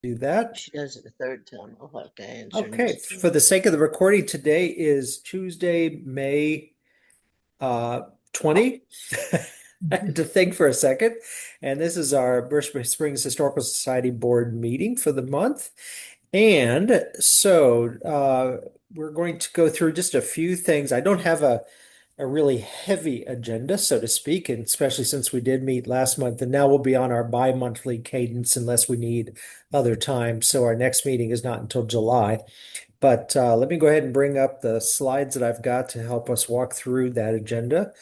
Do that. She does it the third time. I'll have to answer in Okay, just a for minute. the sake of the recording, today is Tuesday, May 20. I had to think for a second. And this is our Birch Springs Historical Society Board meeting for the month. And so we're going to go through just a few things. I don't have a really heavy agenda, so to speak, and especially since we did meet last month, and now we'll be on our bi-monthly cadence unless we need other time. So our next meeting is not until July. But let me go ahead and bring up the slides that I've got to help us walk through that agenda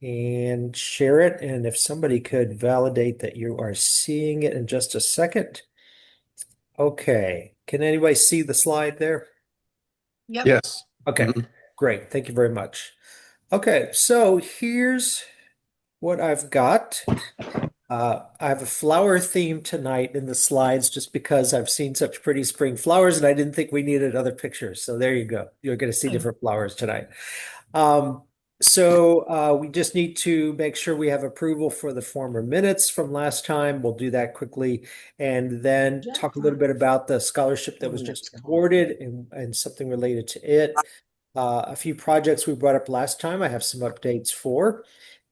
and share it. And if somebody could validate that you are seeing it in just a second. Okay. Can anybody see the slide there? Yep. Yes. Okay, Mhm. great. Thank you very much. Okay, so here's what I've got. I have a flower theme tonight in the slides just because I've seen such pretty spring flowers and I didn't think we needed other pictures. So there you go. You're going to see different flowers tonight. Um, we just need to make sure we have approval for the former minutes from last time. We'll do that quickly and then talk a little bit about the scholarship that was just awarded and something related to it. A few projects we brought up last time, I have some updates for.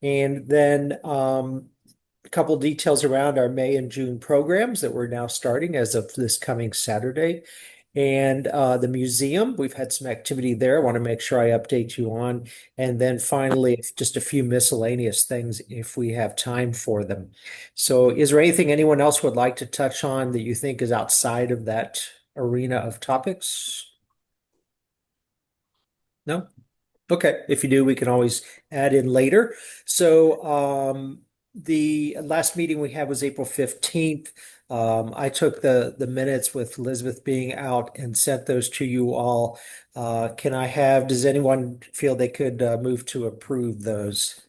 And then a couple details around our May and June programs that we're now starting as of this coming Saturday. And the museum, we've had some activity there. I want to make sure I update you on. And then finally, just a few miscellaneous things if we have time for them. So is there anything anyone else would like to touch on that you think is outside of that arena of topics? No? Okay, if you do, we can always add in later. So the last meeting we had was April 15th. I took the minutes with Elizabeth being out and sent those to you all. Does anyone feel they could move to approve those?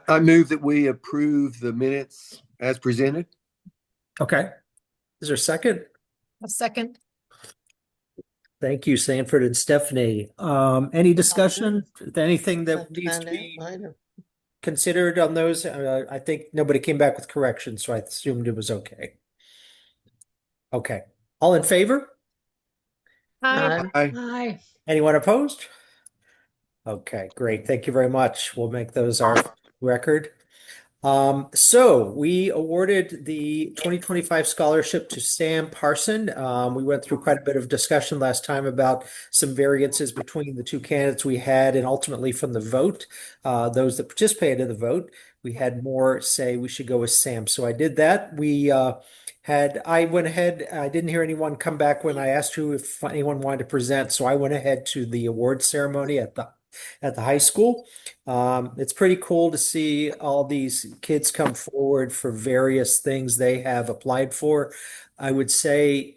I move that we approve the minutes as presented. Okay. Is there a second? A second. Thank you, Sanford and Stephanie. Any discussion? Anything I'll that have to needs find to out be later. considered on those? I think nobody came back with corrections, so I assumed it was okay. Okay. All in favor? Aye. Aye. Aye. Anyone opposed? Okay, great. Thank you very much. We'll make those our record. So we awarded the 2025 scholarship to Sam Parson. We went through quite a bit of discussion last time about some variances between the two candidates we had, and ultimately from the vote, those that participated in the vote, we had more say we should go with Sam. So I did that. I went ahead, I didn't hear anyone come back when I asked you if anyone wanted to present, so I went ahead to the award ceremony at the high school. It's pretty cool to see all these kids come forward for various things they have applied for. I would say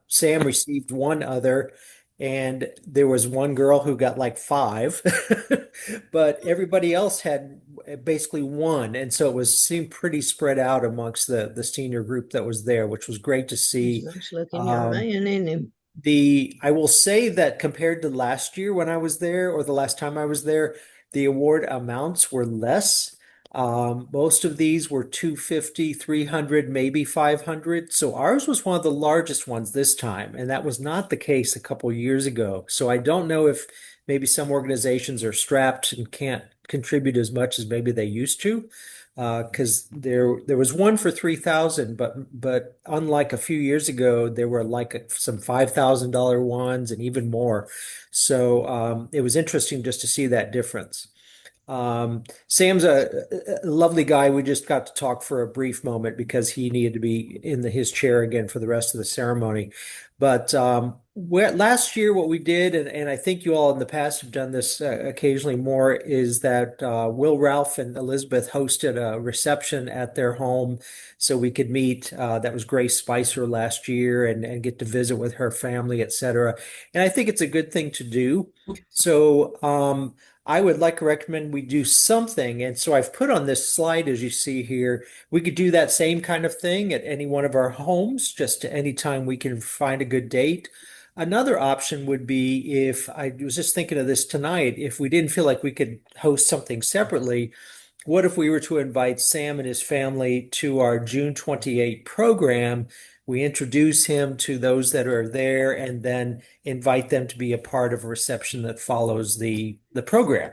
Sam received one other, and there was one girl who got like five, but everybody else had basically one, and so seemed pretty spread out amongst the senior group that was there, which was great to He's see. a nice looking young Um, man, isn't he? I will say that compared to last year when I was there, or the last time I was there, the award amounts were less. Most of these were 250, 300, maybe 500. So ours was one of the largest ones this time, and that was not the case a couple years ago. So I don't know if maybe some organizations are strapped and can't contribute as much as maybe they used to. Because there was one for 3,000, but unlike a few years ago, there were like some $5,000 ones and even more. So it was interesting just to see that difference. Sam's a lovely guy. We just got to talk for a brief moment because he needed to be in his chair again for the rest of the ceremony. But last year, what we did, and I think you all in the past have done this occasionally more, is that Will Ralph and Elizabeth hosted a reception at their home so we could meet. That was Grace Spicer last year and get to visit with her family, etc. And I think it's a good thing to do. So, I would like to recommend we do something. And so I've put on this slide, as you see here, we could do that same kind of thing at any one of our homes, just any time we can find a good date. Another option would be if I was just thinking of this tonight, if we didn't feel like we could host something separately, what if we were to invite Sam and his family to our June 28 program, We introduce him to those that are there and then invite them to be a part of a reception that follows the program.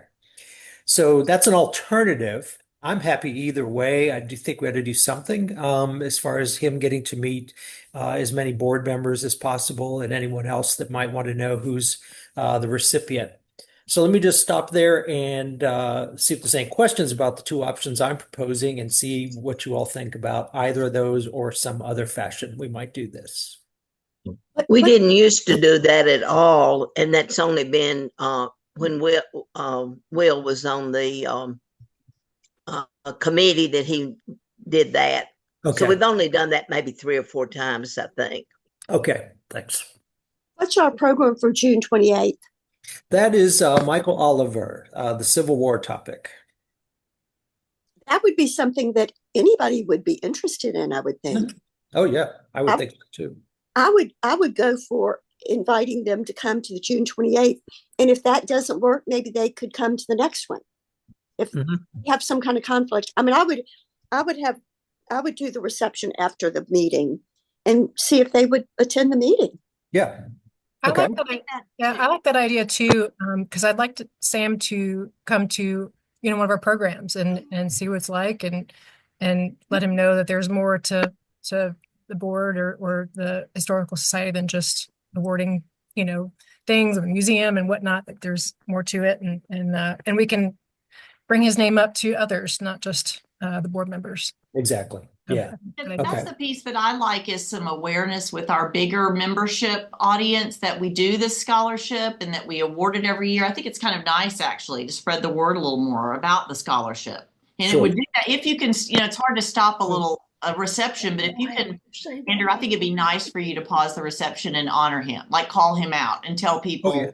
So that's an alternative. I'm happy either way. I do think we had to do something as far as him getting to meet as many board members as possible and anyone else that might want to know who's the recipient. So let me just stop there and see if there's any questions about the two options I'm proposing and see what you all think about either of those or some other fashion we might do this. We didn't used to do that at all, and that's only been when Will was on the committee that he did that. Okay. So we've only done that maybe 3 or 4 times, I think. Okay, thanks. What's our program for June 28th? That is Michael Oliver, the Civil War topic. That would be something that anybody would be interested in, I would think. Oh yeah, I would think so too. I would go for inviting them to come to the June 28th. And if that doesn't work, maybe they could come to the next one. If you have some kind of conflict. I mean, I would do the reception after the meeting and see if they would attend the meeting. Yeah. I Okay. like that. Yeah, I like that idea too. Because I'd like Sam to come to, one of our programs and see what it's like and let him know that there's more to the board or the historical society than just awarding, things of the museum and whatnot, that there's more to it and we can bring his name up to others, not just the board members. Exactly. Yeah. Okay. That's the piece that I like, is some awareness with our bigger membership audience that we do this scholarship and that we award it every year. I think it's kind of nice actually to spread the word a little more about the scholarship. And Sure. it would do that if you can, it's hard to stop a reception, but if you can, Andrew, I think it'd be nice for you to pause the reception and honor him, like call him out and tell people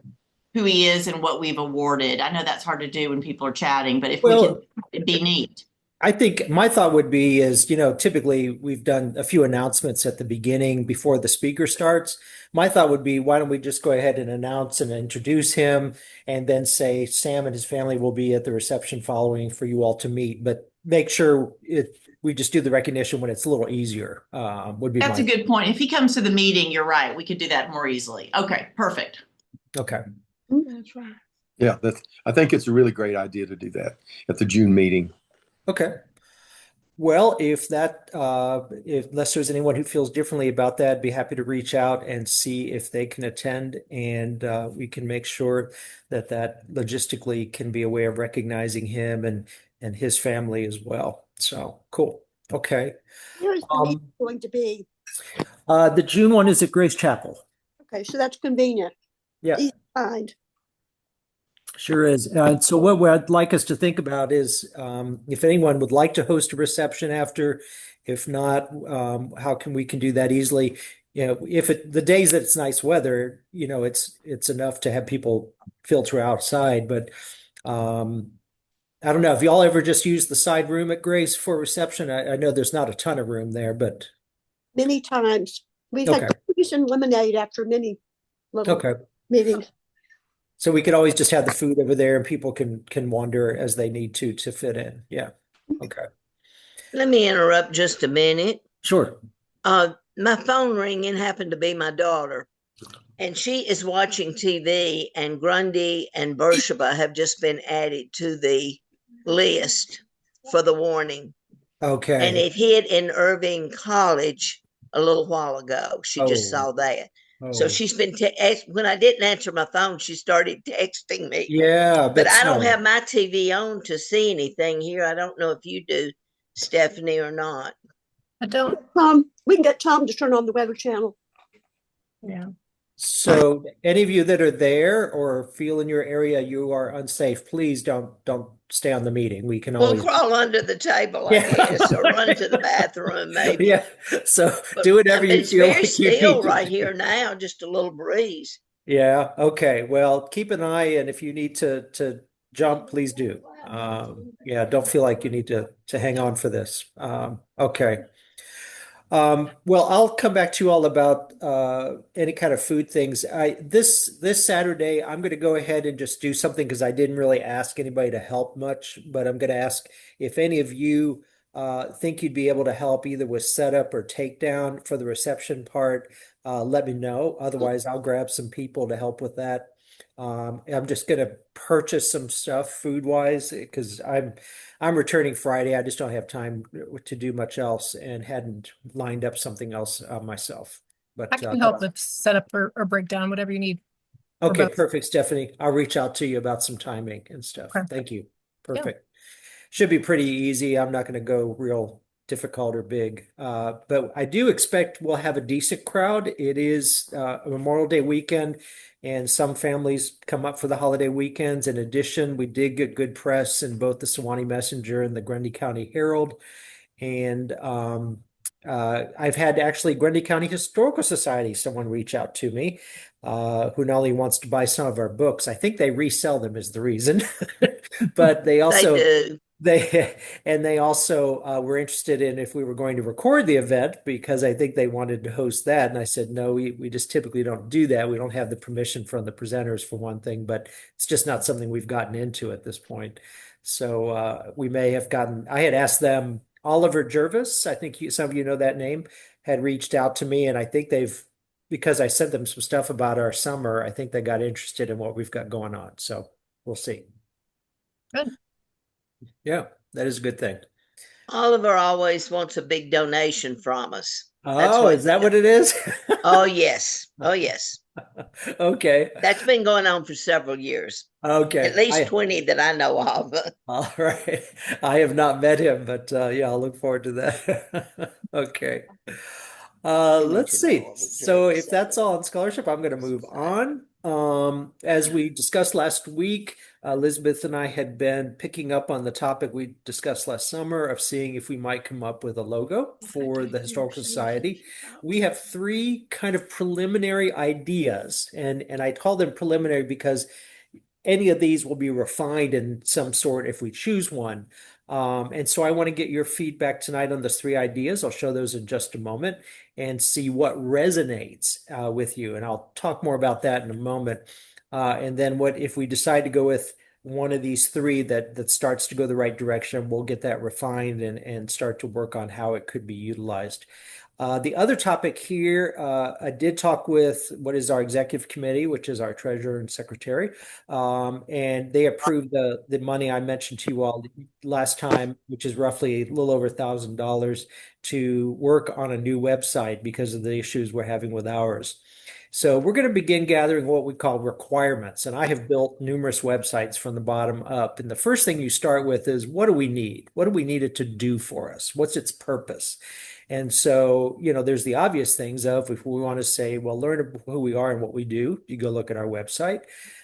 who he is and what we've awarded. I know that's hard to do when people are chatting, but if we can, it'd be neat. I think my thought would be is, typically we've done a few announcements at the beginning before the speaker starts. My thought would be, why don't we just go ahead and announce and introduce him and then say Sam and his family will be at the reception following for you all to meet, but make sure we just do the recognition when it's a little easier, would be That's a good point. If he comes to the meeting, you're right. We could do that more easily. Okay, perfect. Okay. That's right. Yeah, I think it's a really great idea to do that at the June meeting. Okay. Well, unless there's anyone who feels differently about that, I'd be happy to reach out and see if they can attend, and we can make sure that logistically can be a way of recognizing him and his family as well. So cool. Okay. Where is the meeting going to be? The June one is at Grace Chapel. Okay, so that's convenient. Yeah. Easy to find. Sure is. So what I'd like us to think about is if anyone would like to host a reception after, if not, how can we do that easily? If the days that it's nice weather, it's enough to have people filter outside. But I don't know if y'all ever just use the side room at Grace for reception. I know there's not a ton of room there, but Many times. We've had cookies and lemonade after many little meetings. So we could always just have the food over there and people can wander as they need to fit in. Yeah. Okay. Let me interrupt just a minute. Sure. My phone ringing happened to be my daughter, and she is watching TV, and Grundy and Beersheba have just been added to the list for the warning. Okay. And it hit in Irving College a little while ago. She just saw that. So she's been, when I didn't answer my phone, she started texting me. Yeah. But I don't have my TV on to see anything here. I don't know if you do, Stephanie, or not. I don't. We can get Tom to turn on the Weather Channel. Yeah. So any of you that are there or feel in your area you are unsafe, please don't stay on the meeting. We can We'll always crawl under the table, I guess, or run to the bathroom, maybe. Yeah. So do whatever you It's feel very like you still need to right do. here now, just a little breeze. Yeah. Okay. Well, keep an eye, and if you need to jump, please do. Yeah. Don't feel like you need to hang on for this. Okay. Well, I'll come back to you all about any kind of food things. This Saturday, I'm going to go ahead and just do something because I didn't really ask anybody to help much, but I'm going to ask if any of you think you'd be able to help either with setup or takedown for the reception part, let me know. Otherwise, I'll grab some people to help with that. I'm just going to purchase some stuff food wise because I'm returning Friday. I just don't have time to do much else and hadn't lined up something else myself. I But can help with setup or breakdown, whatever you need for okay, both. perfect, Stephanie. I'll reach out to you about some timing and stuff. Okay. Thank you. Yeah. Perfect. Should be pretty easy. I'm not going to go real difficult or big. But I do expect we'll have a decent crowd. It is a Memorial Day weekend, and some families come up for the holiday weekends. In addition, we did get good press in both the Sewanee Messenger and the Grundy County Herald. And I've had actually Grundy County Historical Society, someone reach out to me who not only wants to buy some of our books, I think they resell them is the reason, but they also They do. they also were interested in if we were going to record the event because I think they wanted to host that. And I said, no, we just typically don't do that. We don't have the permission from the presenters for one thing, but it's just not something we've gotten into at this point. So we may have I had asked them, Oliver Jervis, I think some of you know that name, had reached out to me, and I think because I sent them some stuff about our summer, I think they got interested in what we've got going on. So we'll see. Good. Yeah, that is a good thing. Oliver always wants a big donation from us. Oh, is that what it is? Oh, yes. Oh, yes. Okay. That's been going on for several years. Okay. At least 20 that I know of. All right. I have not met him, but yeah, I'll look forward to that. Okay. Let's see. So if that's all on scholarship, I'm going to move on. As we discussed last week, Elizabeth and I had been picking up on the topic we discussed last summer of seeing if we might come up with a logo for the Historical Society. We have three kind of preliminary ideas, and I call them preliminary because any of these will be refined in some sort if we choose one. And so I want to get your feedback tonight on those three ideas. I'll show those in just a moment and see what resonates with you. And I'll talk more about that in a moment. And then what if we decide to go with one of these three that starts to go the right direction, we'll get that refined and start to work on how it could be utilized. The other topic here, I did talk with what is our executive committee, which is our treasurer and secretary, and they approved the money I mentioned to you all last time, which is roughly a little over $1,000 to work on a new website because of the issues we're having with ours. So we're going to begin gathering what we call requirements. And I have built numerous websites from the bottom up. And the first thing you start with is, what do we need? What do we need it to do for us? What's its purpose? And so, there's the obvious things of if we want to say, well, learn who we are and what we do, you go look at our website.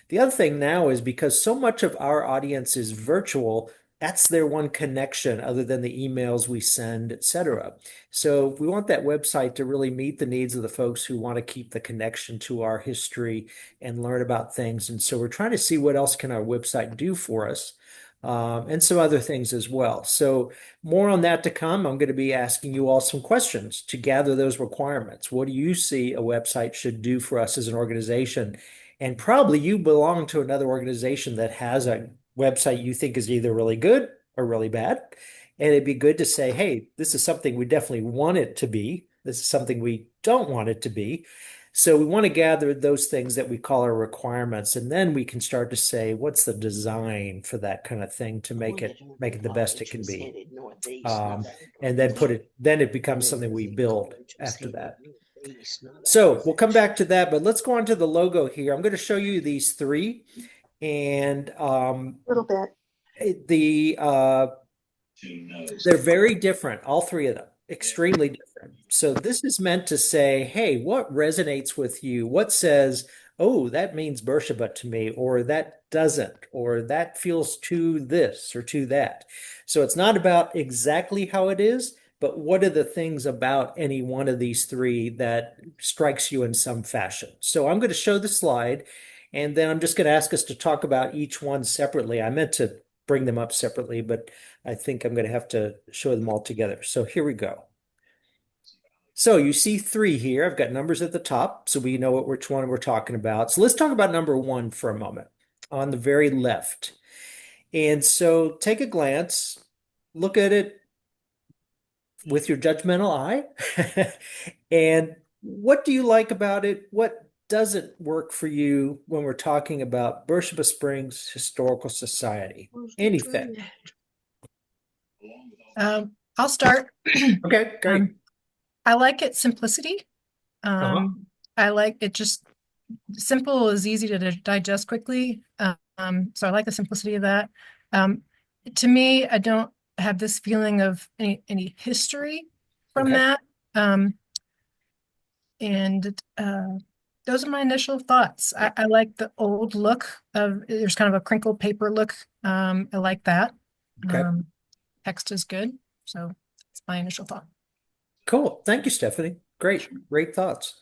The other thing now is because so much of our audience is virtual, that's their one connection other than the emails we send, et cetera. So we want that website to really meet the needs of the folks who want to keep the connection to our history and learn about things. And so we're trying to see what else can our website do for us. And some other things as well. So more on that to come. I'm going to be asking you all some questions to gather those requirements. What do you see a website should do for us as an organization? And probably you belong to another organization that has a website you think is either really good or really bad. And it'd be good to say, hey, this is something we definitely want it to be. This is something we don't want it to be. So we want to gather those things that we call our requirements, and then we can start to say, what's the design for that kind of thing to make it the best it can be. And then it becomes something we build after that. So we'll come back to that, but let's go on to the logo here. I'm going to show you these three, and A little bit. they're very different, all three of them. Extremely different. So this is meant to say, hey, what resonates with you? What says, oh, that means Beersheba to me, or that doesn't, or that feels to this or to that. So it's not about exactly how it is, but what are the things about any one of these three that strikes you in some fashion? So I'm going to show the slide, and then I'm just going to ask us to talk about each one separately. I meant to bring them up separately, but I think I'm going to have to show them all together. So here we go. So you see three here. I've got numbers at the top, so we know which one we're talking about. So let's talk about number one for a moment on the very left. And so take a glance, look at it. with your judgmental eye. And what do you like about it? What doesn't work for you when we're talking about Beersheba Springs Historical Society? Anything? I'll start. Okay, great. I like its simplicity. Uh-huh. I like it just simple is easy to digest quickly. So I like the simplicity of that. To me, I don't have this feeling of any history from Okay. that. And those are my initial thoughts. I like the old look of there's kind of a crinkled paper look. I like that. Okay. Text is good. So that's my initial thought. Cool. Thank you, Stephanie. Great. Great thoughts.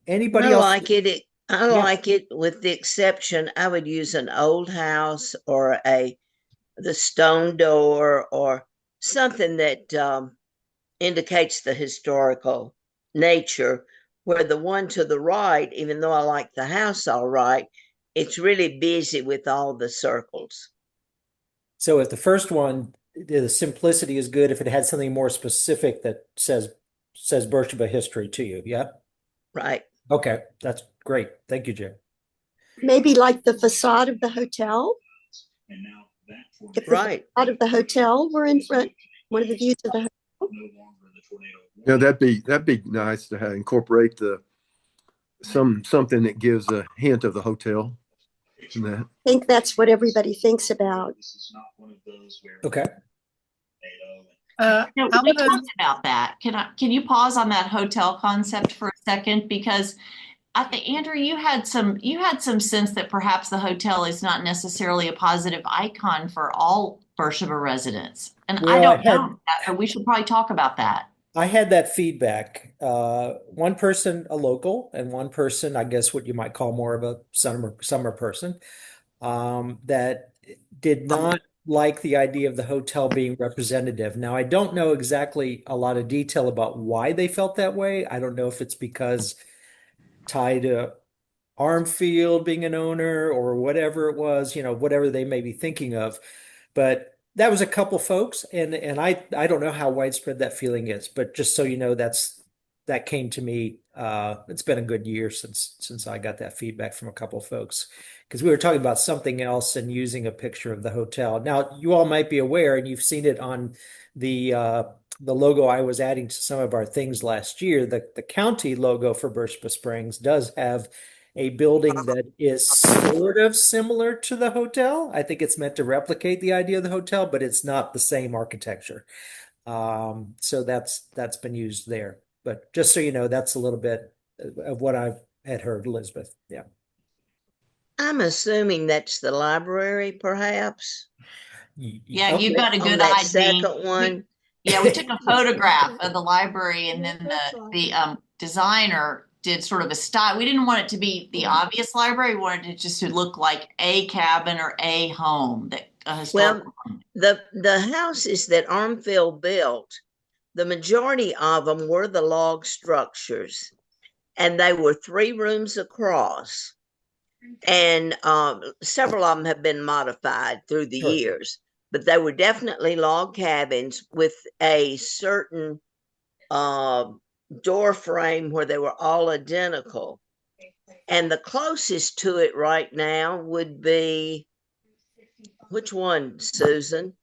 Anybody I else? like it. I Yeah. like it with the exception, I would use an old house or the stone door or something that indicates the historical nature. Where the one to the right, even though I like the house all right, it's really busy with all the circles. So if the first one, the simplicity is good if it had something more specific that says Beersheba history to you. Yeah. Right. Okay. That's great. Thank you, Jim. Maybe like the facade of the hotel. If the Right. facade of the hotel were in front, one of the views of the hotel. Yeah, that'd be nice to have incorporate something that gives a hint of the hotel in that. I think that's what everybody thinks about. Okay. No, I'll we put a- talked about that. Can you pause on that hotel concept for a second? Because I think, Andrew, you had some sense that perhaps the hotel is not necessarily a positive icon for all Beersheba residents. And I Well, don't know that, but we should probably talk about that. I had that feedback. One person, a local, and one person, I guess what you might call more of a summer person, that did not like the idea of the hotel being representative. Now, I don't know exactly a lot of detail about why they felt that way. I don't know if it's because tied to Armfield being an owner or whatever it was, whatever they may be thinking of. But that was a couple folks, and I don't know how widespread that feeling is, but just so you know, that came to me. It's been a good year since I got that feedback from a couple folks because we were talking about something else and using a picture of the hotel. Now, you all might be aware, and you've seen it on the logo I was adding to some of our things last year. The county logo for Beersheba Springs does have a building that is sort of similar to the hotel. I think it's meant to replicate the idea of the hotel, but it's not the same architecture. So that's been used there. But just so you know, that's a little bit of what I had heard, Elizabeth. Yeah. I'm assuming that's the library, perhaps. Yeah, Okay. you've got a On good that ID. second one. Yeah, we took a photograph of the library, and then the designer did sort of a style. We didn't want it to be the obvious library. We wanted it just to look like a cabin or a home that a historical home. The houses that Armfield built, the majority of them were the log structures, and they were 3 rooms across. And several of them have been modified through the Sure. years, but they were definitely log cabins with a certain door frame where they were all identical. And the closest to it right now would be which one, Susan?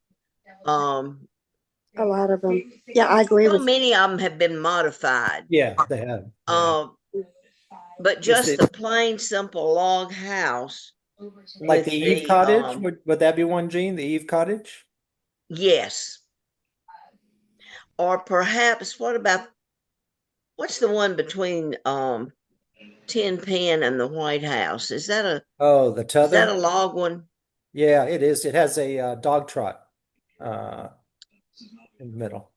A lot of them. Yeah, I agree So with many of them have been modified. Yeah, they have. But just the plain simple log house. Like with the Eve Cottage, would that be one, Gene? The Eve Cottage? Yes. Or perhaps what's the one between Tin Pan and the White House? Is that a The T'other? log one? Yeah, it is. It has a dog trot in the middle.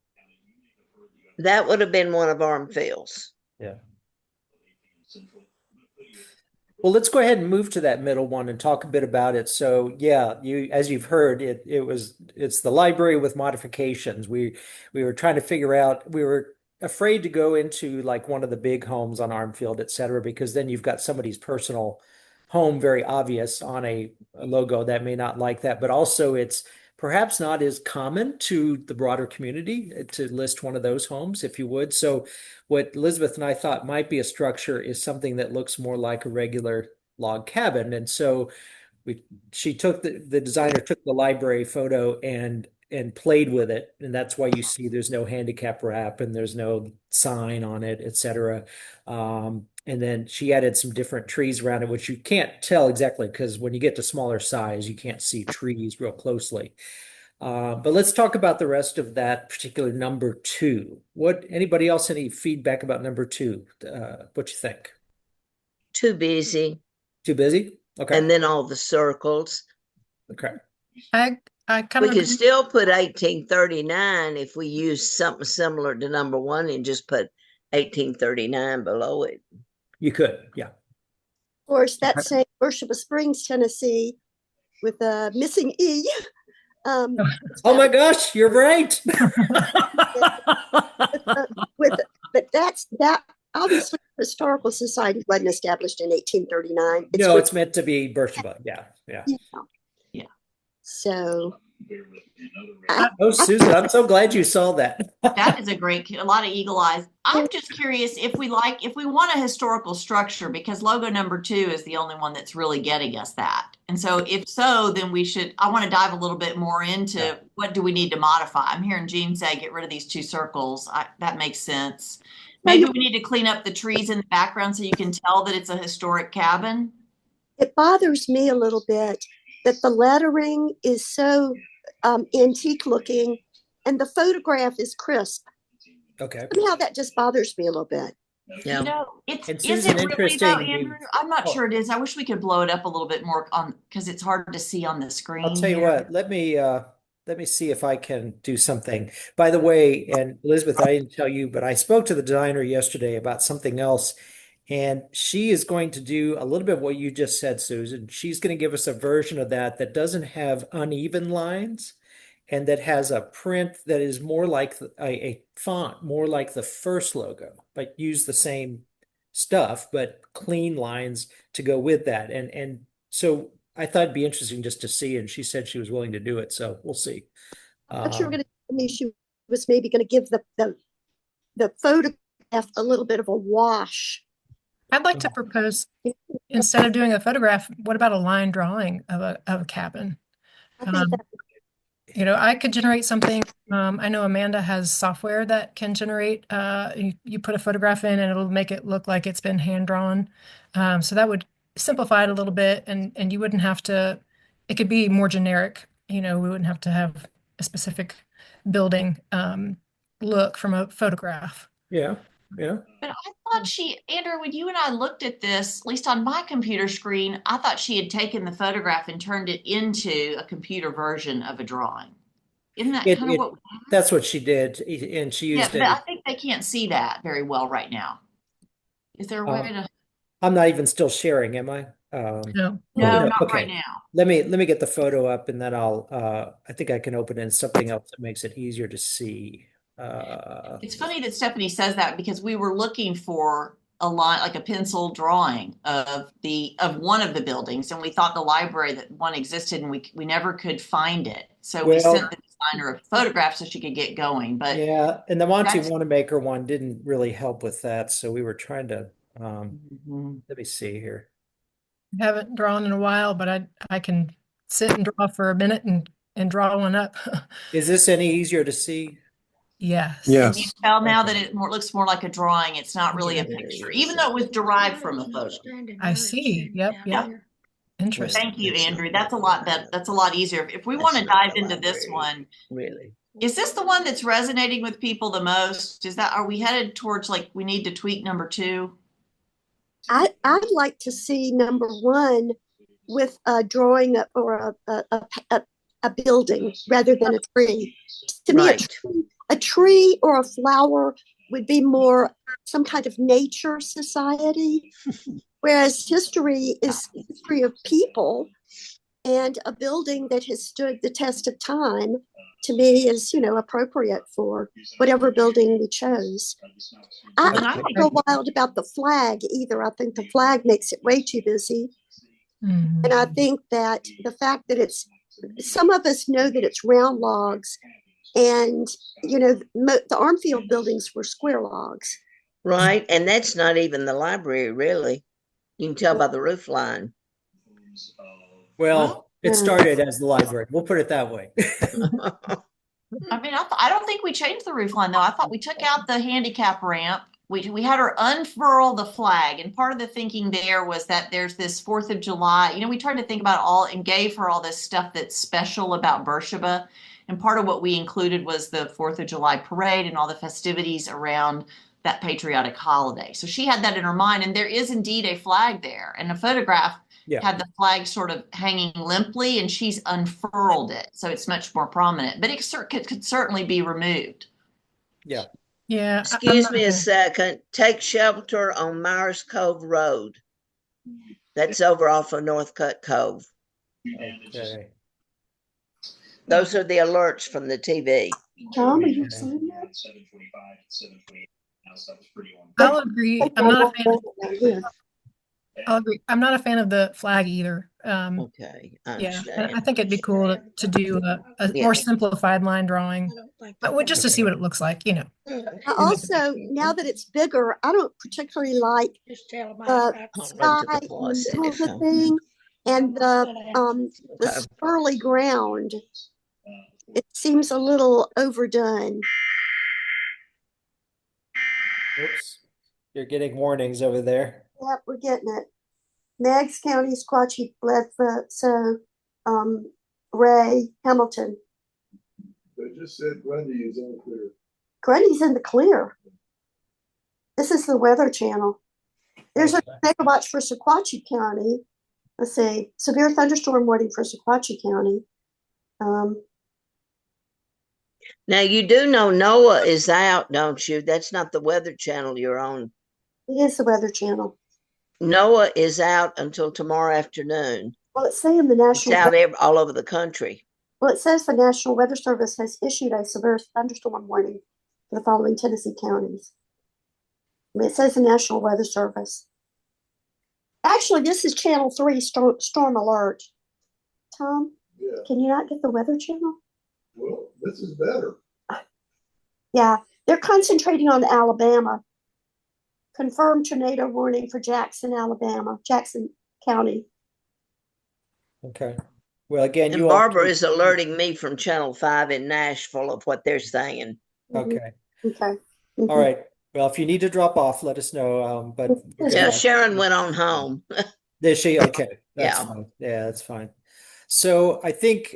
That would have been one of Armfield's. Yeah. Well, let's go ahead and move to that middle one and talk a bit about it. So, yeah, as you've heard, it's the library with modifications. We were trying to figure out, we were afraid to go into like one of the big homes on Armfield, et cetera, because then you've got somebody's personal home very obvious on a logo that may not like that, but also it's perhaps not as common to the broader community to list one of those homes, if you would. So what Elizabeth and I thought might be a structure is something that looks more like a regular log cabin. And so she took the designer took the library photo and played with it, and that's why you see there's no handicap wrap and there's no sign on it, etc. And then she added some different trees around it, which you can't tell exactly because when you get to smaller size, you can't see trees real closely. But let's talk about the rest of that particular number two. Anybody else, any feedback about number two? What you think? Too busy. Too busy? Okay. And then all the circles. Okay. I kind We of could still put 1839 if we use something similar to number one and just put 1839 below it. You could, yeah. Of course, that's saying Worship of Springs, Tennessee, with a missing E. Oh my gosh, you're right. But that obviously the Historical Society wasn't established in 1839. No, it's meant to be Beersheba. Yeah. Yeah. Yeah. So. Oh, Susan, I'm so glad you saw that. That is a lot of eagle eyes. I'm just curious if we want a historical structure, because logo number 2 is the only one that's really getting us that. And so if so, then I want to dive a little bit more into what do we need to modify. I'm hearing Jean say, get rid of these 2 circles. That makes sense. Maybe we need to clean up the trees in the background so you can tell that it's a historic cabin. It bothers me a little bit that the lettering is so antique looking and the photograph is crisp. Okay. Somehow that just bothers me a little bit. Yeah. You know, is Susan, it really though, interesting. Andrew? I'm not sure it is. I wish we could blow it up a little bit more because it's hard to see on the screen. I'll tell you what, let me see if I can do something. By the way, and Elizabeth, I didn't tell you, but I spoke to the designer yesterday about something else, and she is going to do a little bit of what you just said, Susan. She's going to give us a version of that doesn't have uneven lines and that has a print that is more like a font, more like the first logo, but use the same stuff, but clean lines to go with that. And so I thought it'd be interesting just to see, and she said she was willing to do it, so we'll see. I thought you were going to tell me she was maybe going to give the photograph a little bit of a wash. I'd like to propose, instead of doing a photograph, what about a line drawing of a cabin? I think that I could generate something. I know Amanda has software that can generate, you put a photograph in and it'll make it look like it's been hand drawn. So that would simplify it a little bit, and you wouldn't have to, it could be more generic. We wouldn't have to have a specific building look from a photograph. Yeah. But I thought Andrew, when you and I looked at this, at least on my computer screen, I thought she had taken the photograph and turned it into a computer version of a drawing. Isn't that kind of what? That's what she did, and she used it. But I think they can't see that very well right now. Is there a way to? I'm not even still sharing, am I? No, not okay. right now. Let me get the photo up, and then I think I can open it in something else that makes it easier to see. It's funny that Stephanie says that, because we were looking for a line, like a pencil drawing of one of the buildings, and we thought the library that one existed, and we never could find it. So we sent the designer a photograph so she could get going. But yeah, and the Monty Wanamaker one didn't really help with that, so we were trying to. Let me see here. I haven't drawn in a while, but I can sit and draw for a minute and draw one up. Is this any easier to see? Yes. Can you tell now that it looks more like a drawing? It's not really a picture, even though it was derived from a photo. I see. Yep. Interesting. Thank you, Andrew. That's a lot better. That's a lot easier. If we want to dive into this one, really, is this the one that's resonating with people the most? Are we headed towards we need to tweak number 2? I'd like to see number 1 with a drawing or a building rather than a tree. To me, a tree or a flower would be more some kind of nature society, whereas history is history of people, and a building that has stood the test of time to me is, appropriate for whatever building we chose. I don't go wild about the flag either. I think the flag makes it way too busy. And I think that the fact that it's some of us know that it's round logs, and the Armfield buildings were square logs. Right. And that's not even the library, really. You can tell by the roof line. Well, it started as the library. We'll put it that way. I mean, I don't think we changed the roof line though. I thought we took out the handicap ramp. We had her unfurl the flag, and part of the thinking there was that there's this 4th of July. We tried to think about all and gave her all this stuff that's special about Beersheba. And part of what we included was the 4th of July parade and all the festivities around that patriotic holiday. So she had that in her mind, and there is indeed a flag there. And a photograph had the flag sort of hanging limply, and she's unfurled it. So it's much more prominent, but it could certainly be removed. Yeah. Yeah. Excuse me a second. Take shelter on Myers Cove Road. That's over off of Northcutt Cove. Okay. Those are the alerts from the TV. Tom, are you saying that? I'll agree. I'm not a fan. I'll agree. I'm not a fan of the flag either. Okay, I understand. I think it'd be cool to do a more simplified line drawing, just to see what it looks like, Also, now that it's bigger, I don't particularly like the sky in the middle of the thing and the swirly ground. It seems a little overdone. Oops. You're getting warnings over there. Yep, we're getting it. Meigs County, Squatchy, Bledsoe, Ray, Hamilton. They just said Grundy is in the clear. Grundy's in the clear. This is the Weather Channel. There's a mega watch for Sequatchie County. Let's see, severe thunderstorm warning for Sequatchie County. Now, you do know NOAA is out, don't you? That's not the Weather Channel you're on. It is the Weather Channel. NOAA is out until tomorrow afternoon. Well, it's saying the National... It's out all over the country. Well, it says the National Weather Service has issued a severe thunderstorm warning for the following Tennessee counties. I mean, it says the National Weather Service. Actually, this is Channel 3 storm alert. Tom, can you not get the Weather Channel? Well, this is better. Yeah, they're concentrating on Alabama. Confirmed tornado warning for Jackson, Alabama, Jackson County. Okay. Well, again, and Barbara is alerting me from Channel 5 in Nashville of what they're saying. Okay. Okay. All right. Well, if you need to drop off, let us know. But yeah, Sharon went on home. Did she? Okay. That's yeah. fine. Yeah, that's fine. So I think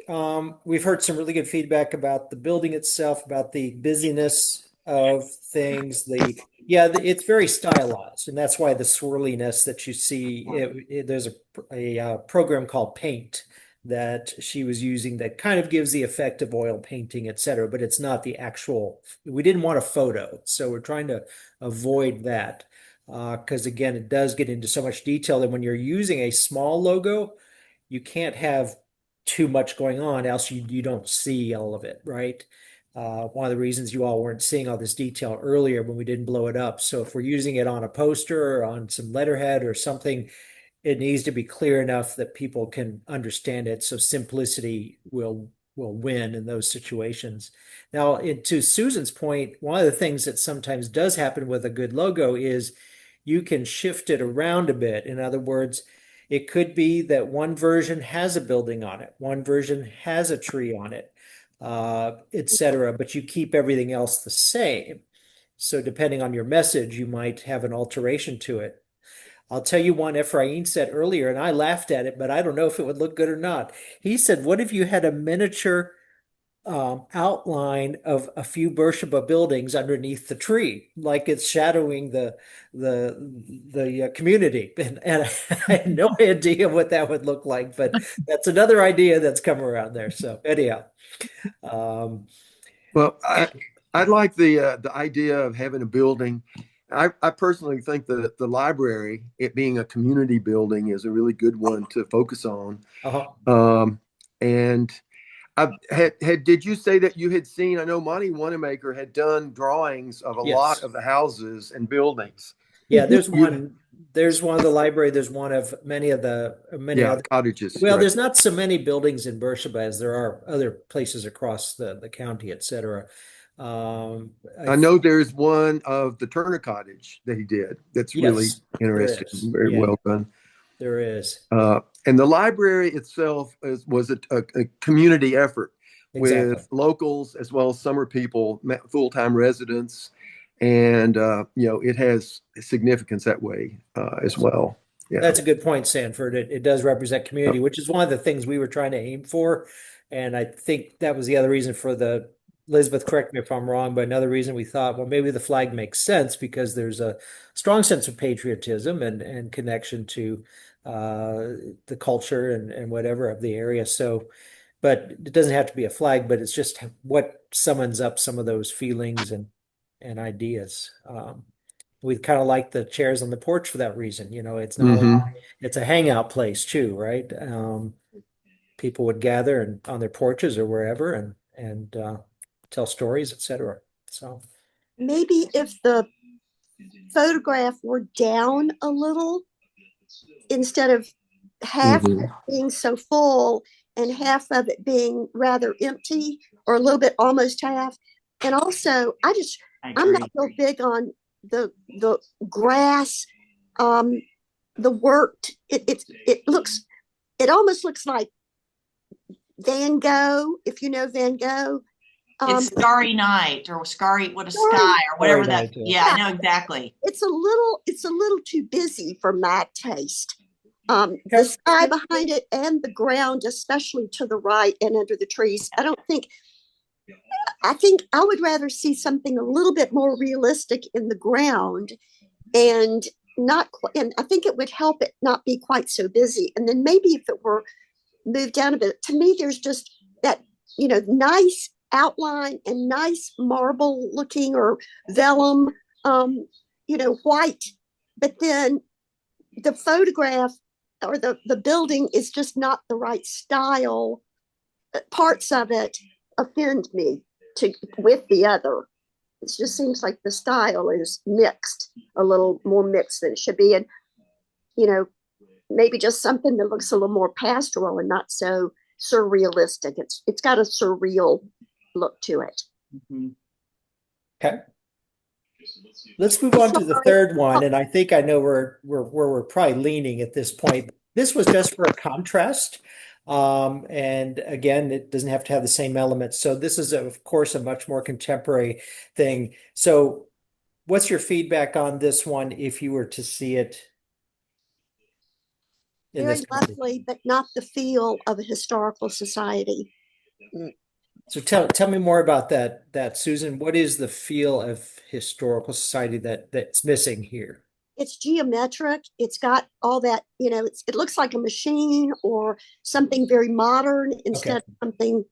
we've heard some really good feedback about the building itself, about the busyness of things. It's very stylized, and that's why the swirliness that you see. There's a program called Paint that she was using that kind of gives the effect of oil painting, etc. But it's not the actual. We didn't want a photo, so we're trying to avoid that because again, it does get into so much detail that when you're using a small logo, you can't have too much going on, else you don't see all of it, right? One of the reasons you all weren't seeing all this detail earlier when we didn't blow it up. So if we're using it on a poster or on some letterhead or something, it needs to be clear enough that people can understand it. So simplicity will win in those situations. Now, to Susan's point, one of the things that sometimes does happen with a good logo is you can shift it around a bit. In other words, it could be that one version has a building on it, one version has a tree on it, etc. But you keep everything else the same. So depending on your message, you might have an alteration to it. I'll tell you one Ephraim said earlier, and I laughed at it, but I don't know if it would look good or not. He said, what if you had a miniature outline of a few Beersheba buildings underneath the tree, like it's shadowing the community? And I had no idea what that would look like, but that's another idea that's come around there. So anyhow, well, I like the idea of having a building. I personally think that the library, it being a community building, is a really good one to focus on. And did you say that you had seen? I know Monty Wanamaker had done drawings of a lot of the houses and buildings. Yeah, there's one There's one of the library. There's one of many Yeah, other. cottages, Well, right. there's not so many buildings in Beersheba as there are other places across the county, et cetera. I I know there's one of the Turner Cottage that he did. That's really Yes, there interesting, is. very Yeah, well done. there is. And the library itself was a community effort Exactly. with locals as well as summer people, full-time residents, and it has significance that way as well. Yeah. That's a good point, Sanford. It does represent community, which is one of the things we were trying to aim for. And I think that was the other reason for Elizabeth, correct me if I'm wrong, but another reason we thought, well, maybe the flag makes sense because there's a strong sense of patriotism and connection to uh, the culture and whatever of the area. So, but it doesn't have to be a flag, but it's just what summons up some of those feelings and ideas. We kind of like the chairs on the porch for that reason. It's not only, Hmm. it's a hangout place too, right? People would gather and on their porches or wherever and tell stories, etc. So Maybe if the photograph were down a little, instead of half Hmm. being so full and half of it being rather empty, or a little bit almost half. And also, I'm not real big on the grass, um, the worked. It almost looks like Van Gogh, if you know Van Gogh. It's Starry Night or Starry, what a Starry- sky or whatever Starry that. Night, Yeah, I know exactly. It's a little too busy for my taste. The sky behind it and the ground, especially to the right and under the trees. I think I would rather see something a little bit more realistic in the ground, and and I think it would help it not be quite so busy. And then maybe if it were moved down a bit, to me, there's just that, nice outline and nice marble looking or vellum, white, but then the photograph or the building is just not the right style. Parts of it offend me with the other. It just seems like the style is mixed, a little more mixed than it should be. And, maybe just something that looks a little more pastoral and not so surrealistic. It's got a surreal look to it. Mm-hmm. okay. Let's move on to the third one, and I think I know where we're probably leaning at this point. This was just for a contrast, and again, it doesn't have to have the same elements. So this is, of course, a much more contemporary thing. So, what's your feedback on this one if you were to see it in Very this country? lovely, but not the feel of a historical society. So tell me more about that, Susan. What is the feel of historical society that's missing here? It's geometric. It's got all that, it looks like a machine or something very modern instead of something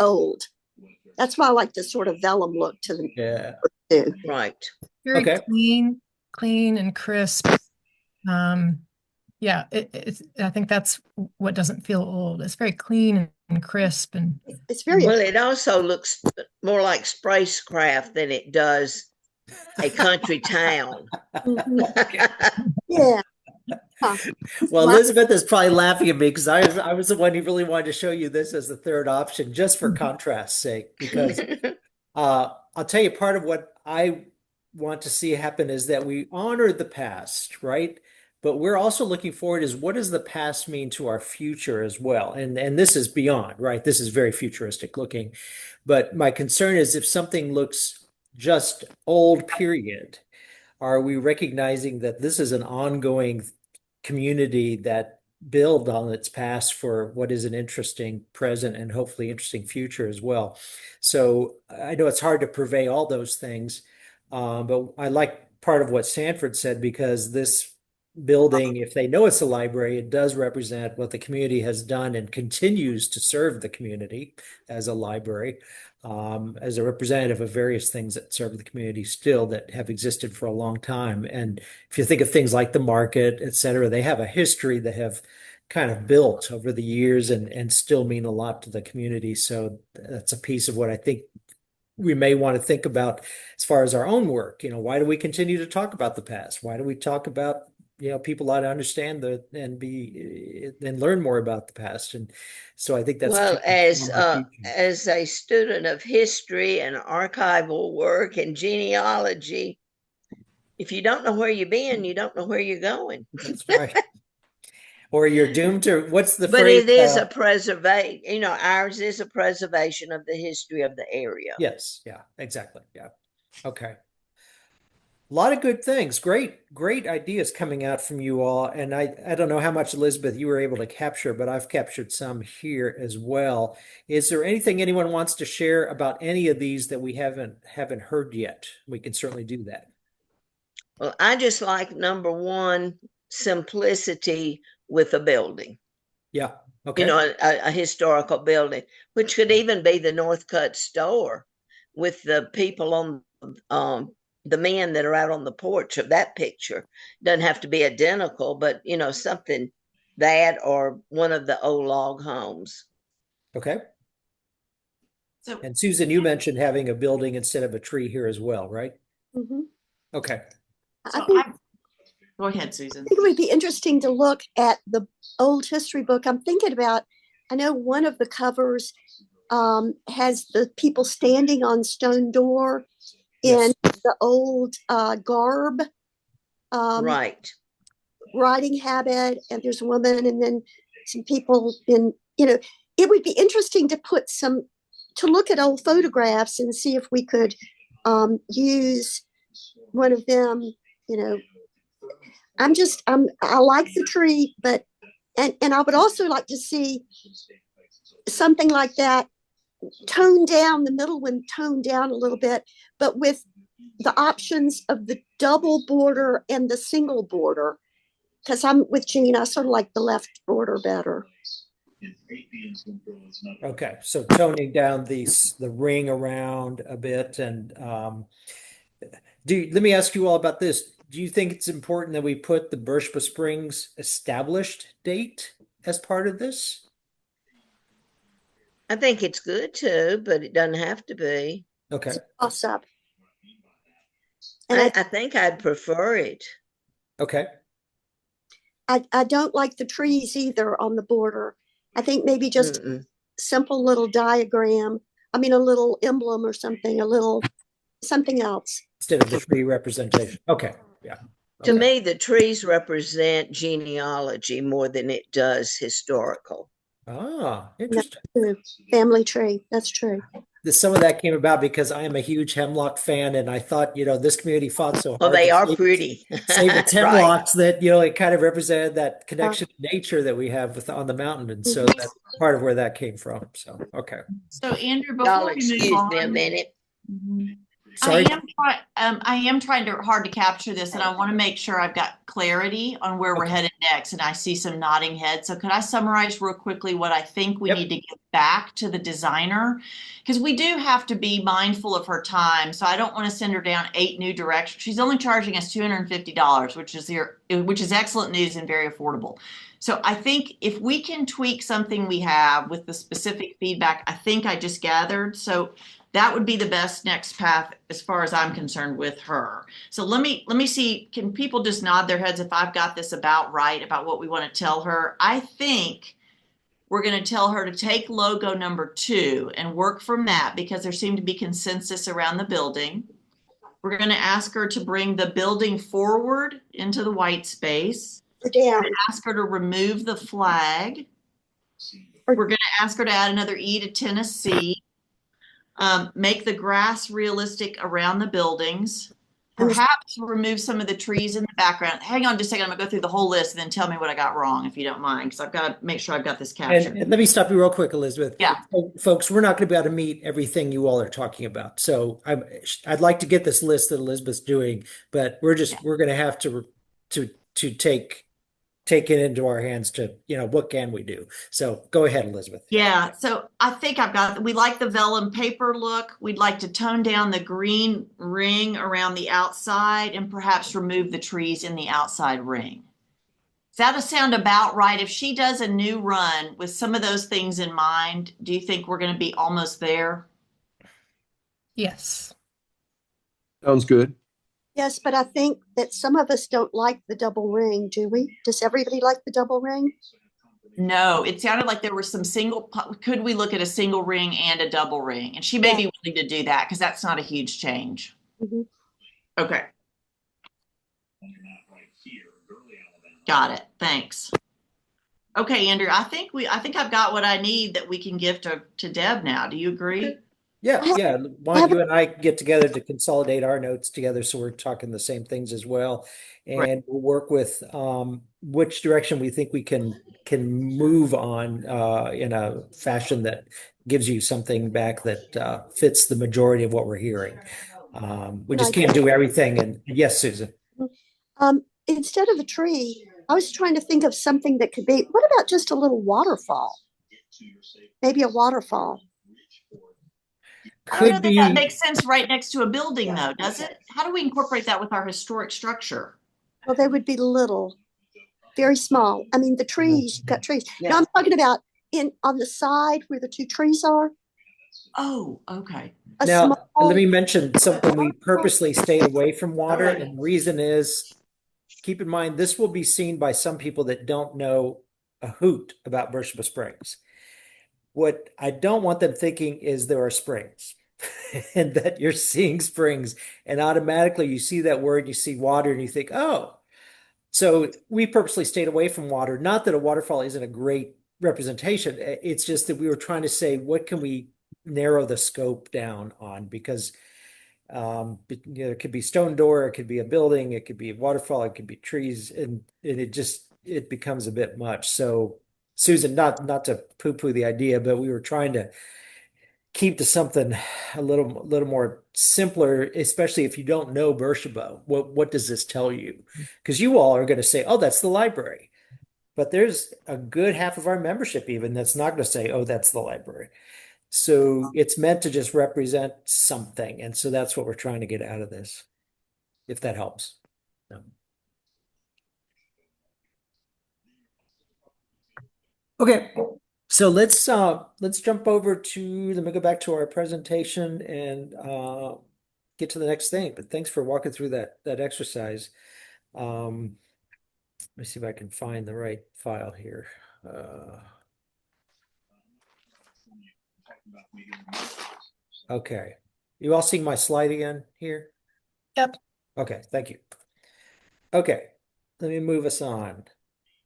old. That's why I like the sort of vellum look to them. Yeah. Too. Right. Very clean and crisp. Yeah, I think that's what doesn't feel old. It's very clean and crisp, and it's very well. It also looks more like spacecraft than it does a country town. Yeah. Well, Elizabeth is probably laughing at me because I was the one who really wanted to show you this as the third option, just for contrast's sake. Because I'll tell you, part of what I want to see happen is that we honor the past, right? But we're also looking forward is what does the past mean to our future as well? And this is beyond, right? This is very futuristic looking. But my concern is if something looks just old period, are we recognizing that this is an ongoing community that build on its past for what is an interesting present and hopefully interesting future as well? So I know it's hard to purvey all those things, but I like part of what Sanford said because this building, if they know it's a library, it does represent what the community has done and continues to serve the community as a library, as a representative of various things that serve the community still that have existed for a long time. And if you think of things like the market, et cetera, they have a history that have kind of built over the years and still mean a lot to the community. So that's a piece of what I think we may want to think about as far as our own work. Why do we continue to talk about the past? Why do we talk about people ought to understand and learn more about the past. And so I think that's Well, kind of some of our teaching. as a student of history and archival work and genealogy, if you don't know where you've been, you don't know where you're going. That's right. Or you're doomed to, what's the But phrase? it is a preservation, ours is a preservation of the history of the area. Yes. Yeah, exactly. Yeah. Okay. A lot of good things. Great ideas coming out from you all. And I don't know how much, Elizabeth, you were able to capture, but I've captured some here as well. Is there anything anyone wants to share about any of these that we haven't heard yet? We can certainly do that. Well, I just like number one, simplicity with a building. Yeah. Okay. A historical building, which could even be the Northcutt store with the people on the men that are out on the porch of that picture. Doesn't have to be identical, but something that or one of the old log homes. Okay. So, And Susan, you mentioned having a building instead of a tree here as well, right? Mhm. Okay. so I think, go ahead, Susan. I think it would be interesting to look at the old history book. I'm thinking about, I know one of the covers has the people standing on stone door in Yes. the old garb, Right. riding habit, and there's a woman, and then some people it would be interesting to look at old photographs and see if we could use one of them. I like the tree, but and I would also like to see something like that toned down, the middle one toned down a little bit, but with the options of the double border and the single border. Because I'm with Jean, I sort of like the left border better. Okay. So toning down the ring around a bit. And let me ask you all about this. Do you think it's important that we put the Beersheba Springs established date as part of this? I think it's good too, but it doesn't have to be. Okay. Toss up. And I think I'd prefer it. Okay. I don't like the trees either on the border. I think maybe just Mm-mm. simple little diagram. I mean, a little emblem or something, something else. Instead of the tree representation. Okay. Yeah. To Okay. me, the trees represent genealogy more than it does historical. Ah, That's interesting. true. Family tree. That's true. Some of that came about because I am a huge hemlock fan, and I thought, this community fought so Oh, hard they to are pretty. save its Right. hemlocks that, it kind of represented that connection to nature that we have on the mountain. And so that's part of where that came from. So, okay. So Andrew, Y'all before we move excuse me a on, minute. Sorry. I am trying hard to capture this, and I want to make sure I've got clarity on where we're Okay. headed next. And I see some nodding heads. So could I summarize real quickly what I think we Yep. need to get back to the designer? Because we do have to be mindful of her time. So I don't want to send her down 8 new directions. She's only charging us $250, which is excellent news and very affordable. So I think if we can tweak something we have with the specific feedback, I think I just gathered. So that would be the best next path as far as I'm concerned with her. So let me see, can people just nod their heads if I've got this about right about what we want to tell her? I think we're going to tell her to take logo number 2 and work from that because there seemed to be consensus around the building. We're going to ask her to bring the building forward into the white space. Down. Ask her to remove the flag. We're going to ask her to add another E to Tennessee. Make the grass realistic around the buildings. Perhaps remove some of the trees in the background. Hang on just a second. I'm going to go through the whole list and then tell me what I got wrong, if you don't mind, because I've got to make sure I've got this captured. And let me stop you real quick, Elizabeth. Yeah. Folks, we're not going to be able to meet everything you all are talking about. So I'd like to get this list that Elizabeth's doing, but we're going to have to take it into our hands to, what can we do? So go ahead, Elizabeth. Yeah. So I think we like the vellum paper look. We'd like to tone down the green ring around the outside and perhaps remove the trees in the outside ring. Does that sound about right? If she does a new run with some of those things in mind, do you think we're going to be almost there? Yes. Sounds good. Yes, but I think that some of us don't like the double ring, do we? Does everybody like the double ring? No, it sounded like there were some could we look at a single ring and a double ring? And she may Yeah. be willing to do that because that's not a huge change. Mhm. Okay. Got it. Thanks. Okay, Andrew, I think I've got what I need that we can give to Deb now. Do you agree? Okay. Yeah, I have- yeah. Why I don't have you and I get together to consolidate our notes together so we're talking the same things as well, Right. and we'll work with which direction we think we can move on in a fashion that gives you something back that fits the majority of what we're hearing. We Good just can't idea. do everything. And yes, Susan. Instead of a tree, I was trying to think of something that could be, what about just a little waterfall? Maybe a waterfall. I don't know Could that that be. makes sense right next to a building, though, does it? How do we incorporate that with our historic structure? Well, they would be little, very small. I mean, the trees, you've got trees. Now I'm talking about on the side where the two trees are, Oh, okay. a Now, small. let me mention something. We purposely stayed away from water, and the reason is, keep in mind, this will be seen by some people that don't know a hoot about Beersheba Springs. What I don't want them thinking is there are springs and that you're seeing springs, and automatically you see that word, you see water, and you think, oh. So we purposely stayed away from water. Not that a waterfall isn't a great representation. It's just that we were trying to say, what can we narrow the scope down on? Because it could be stone door, it could be a building, it could be a waterfall, it could be trees, and it becomes a bit much. So Susan, not to poo-poo the idea, but we were trying to keep to something a little more simpler, especially if you don't know Beersheba. What does this tell you? Because you all are going to say, oh, that's the library. But there's a good half of our membership even that's not going to say, oh, that's the library. So it's meant to just represent something. And so that's what we're trying to get out of this, if that helps. No. Okay. So let's jump over to, let me go back to our presentation and get to the next thing. But thanks for walking through that exercise. Let me see if I can find the right file here. Okay. You all seeing my slide again here? Yep. Okay, thank you. Okay, let me move us on.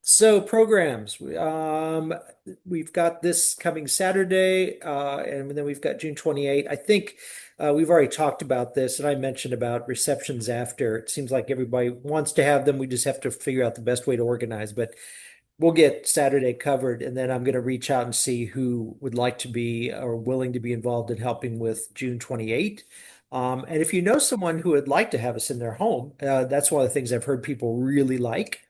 So programs, we've got this coming Saturday, and then we've got June 28th. I think we've already talked about this, and I mentioned about receptions after. It seems like everybody wants to have them. We just have to figure out the best way to organize, but we'll get Saturday covered, and then I'm going to reach out and see who would like to be or willing to be involved in helping with June 28th. And if you know someone who would like to have us in their home, that's one of the things I've heard people really like.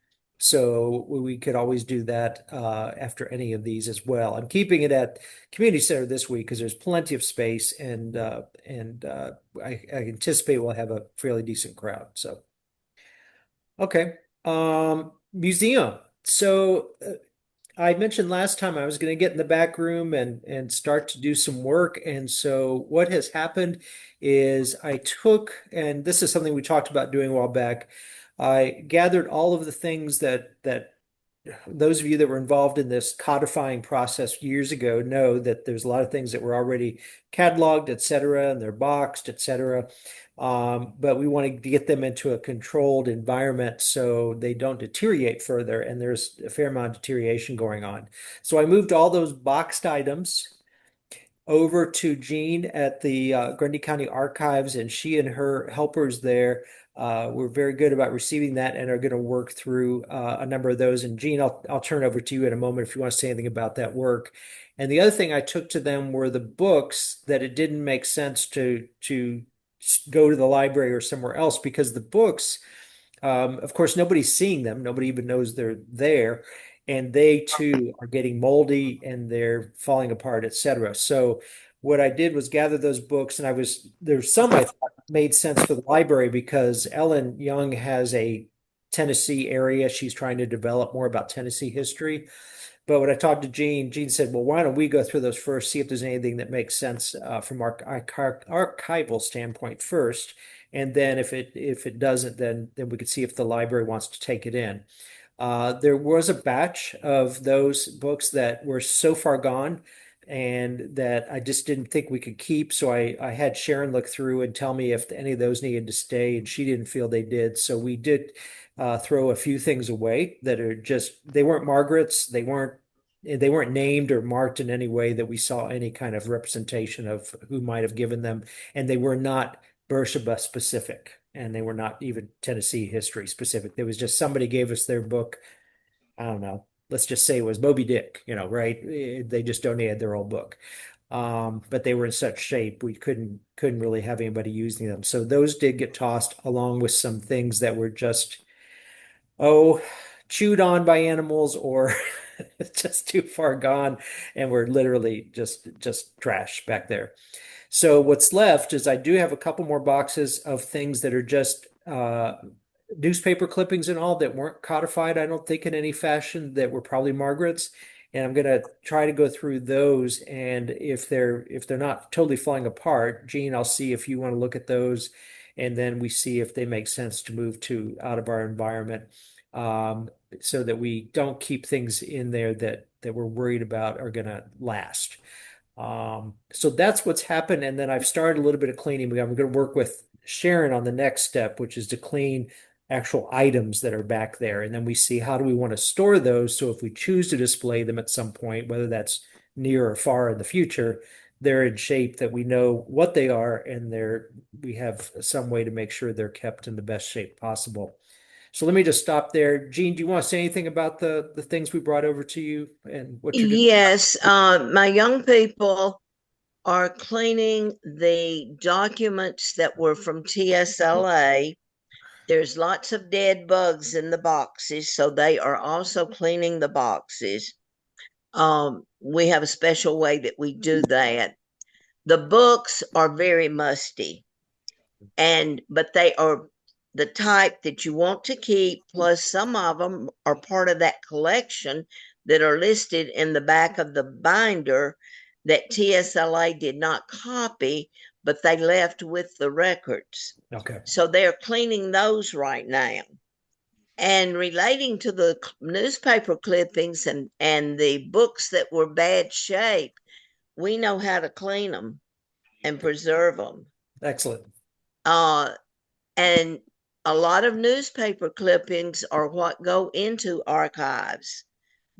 So we could always do that after any of these as well. I'm keeping it at community center this week because there's plenty of space, and I anticipate we'll have a fairly decent crowd. So, okay, museum. So I mentioned last time I was going to get in the back room and start to do some work. And so what has happened is I took, and this is something we talked about doing a while back. I gathered all of the things that those of you that were involved in this codifying process years ago know that there's a lot of things that were already cataloged, et cetera, and they're boxed, et cetera. But we wanted to get them into a controlled environment so they don't deteriorate further, and there's a fair amount of deterioration going on. So I moved all those boxed items over to Jean at the Grundy County Archives, and she and her helpers there were very good about receiving that and are going to work through a number of those. And Jean, I'll turn over to you in a moment if you want to say anything about that work. And the other thing I took to them were the books that it didn't make sense to go to the library or somewhere else, because the books, of course, nobody's seeing them. Nobody even knows they're there. And they too are getting moldy and they're falling apart, et cetera. So what I did was gather those books, and there's some I thought made sense for the library because Ellen Young has a Tennessee area. She's trying to develop more about Tennessee history. But when I talked to Jean said, well, why don't we go through those first, see if there's anything that makes sense from our archival standpoint first. And then if it doesn't, then we could see if the library wants to take it in. There was a batch of those books that were so far gone and that I just didn't think we could keep. So I had Sharon look through and tell me if any of those needed to stay, and she didn't feel they did. So we did throw a few things away that are just, they weren't Margaret's, they weren't named or marked in any way that we saw any kind of representation of who might have given them, and they were not Beersheba specific, and they were not even Tennessee history specific. There was just somebody gave us their book. I don't know. Let's just say it was Moby Dick, right? They just donated their old book. But they were in such shape we couldn't really have anybody using them. So those did get tossed along with some things that were just chewed on by animals or just too far gone and were literally just trash back there. So what's left is I do have a couple more boxes of things that are just newspaper clippings and all that weren't codified, I don't think, in any fashion, that were probably Margaret's. And I'm gonna try to go through those. And if they're not totally falling apart, Gene, I'll see if you want to look at those, and then we see if they make sense to move to out of our environment, so that we don't keep things in there that we're worried about are gonna last. So that's what's happened. And then I've started a little bit of cleaning. I'm going to work with Sharon on the next step, which is to clean actual items that are back there. And then we see how do we want to store those. So if we choose to display them at some point, whether that's near or far in the future, they're in shape that we know what they are, and we have some way to make sure they're kept in the best shape possible. So let me just stop there. Gene, do you want to say anything about the things we brought over to you and what you're doing? Yes, my young people are cleaning the documents that were from TSLA. There's lots of dead bugs in the boxes, so they are also cleaning the boxes. We have a special way that we do that. The books are very musty, but they are the type that you want to keep, plus some of them are part of that collection that are listed in the back of the binder that TSLA did not copy, but they left with the records. Okay. So they're cleaning those right now. And relating to the newspaper clippings and the books that were bad shape, we know how to clean them and preserve them. Excellent. And a lot of newspaper clippings are what go into archives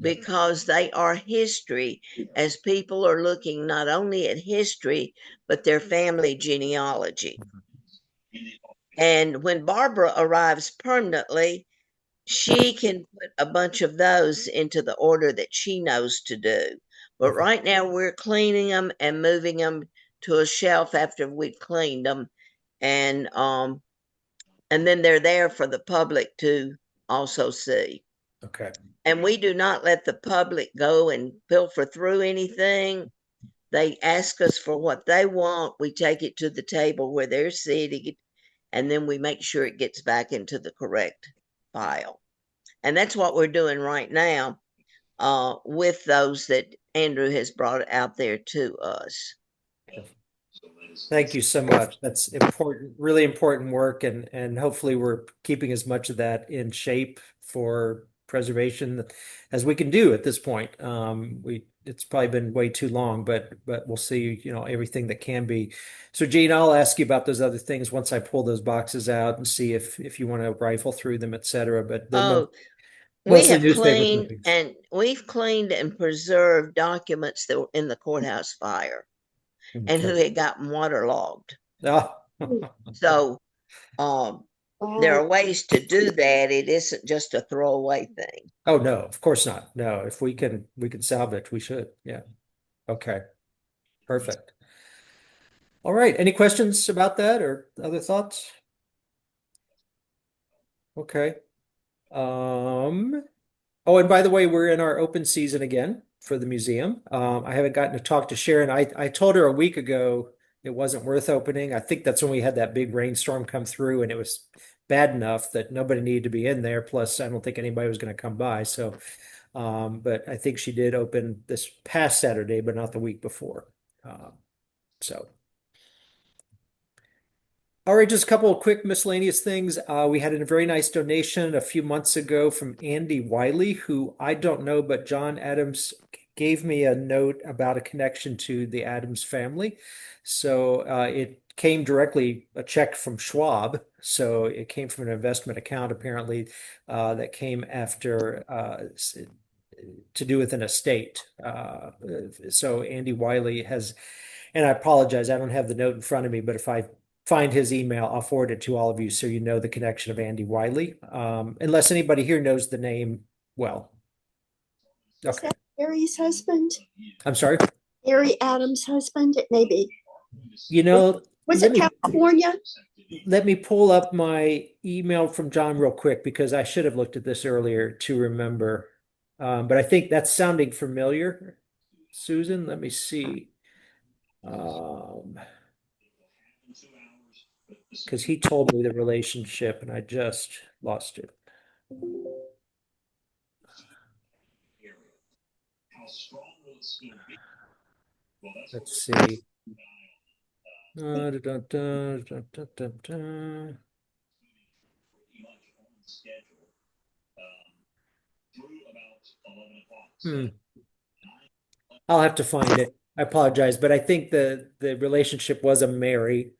because they are history, as people are looking not only at history, but their family genealogy. And when Barbara arrives permanently, she can put a bunch of those into the order that she knows to do. But right now we're cleaning them and moving them to a shelf after we've cleaned them. And then they're there for the public to also see. Okay. And we do not let the public go and pilfer through anything. They ask us for what they want. We take it to the table where they're sitting, and then we make sure it gets back into the correct file. And that's what we're doing right now with those that Andrew has brought out there to us. Thank you so much. That's important, really important work, and hopefully we're keeping as much of that in shape for preservation as we can do at this point. It's probably been way too long, but we'll see, everything that can be. So Gene, I'll ask you about those other things once I pull those boxes out and see if you want to rifle through them, et cetera. But mostly newspaper clippings. We've cleaned and preserved documents that were in the courthouse fire. Okay. And who had gotten waterlogged. Oh. So there are ways to do that. It isn't just a throwaway thing. Oh no, of course not. No, if we can salvage, we should. Yeah. Okay. Perfect. All right. Any questions about that or other thoughts? Okay. Oh, and by the way, we're in our open season again for the museum. I haven't gotten to talk to Sharon. I told her a week ago it wasn't worth opening. I think that's when we had that big rainstorm come through, and it was bad enough that nobody needed to be in there. Plus, I don't think anybody was going to come by. So, but I think she did open this past Saturday, but not the week before. So, All right, just a couple of quick miscellaneous things. We had a very nice donation a few months ago from Andy Wiley, who I don't know, but John Adams gave me a note about a connection to the Adams family. So it came directly, a check from Schwab. So it came from an investment account, apparently, that came after to do with an estate. So Andy Wiley has, and I apologize, I don't have the note in front of me, but if I find his email, I'll forward it to all of you so you know the connection of Andy Wiley. Unless anybody here knows the name well. Is Okay. that Harry's husband? I'm sorry. Harry Adams' husband? It may be. You know, Was it California? let me pull up my email from John real quick because I should have looked at this earlier to remember. But I think that's sounding familiar. Susan, let me see. Because he told me the relationship and I just lost it. Let's see. Da, da, da, da, da, da, da. I'll have to find it. I apologize, but I think the relationship was a Mary,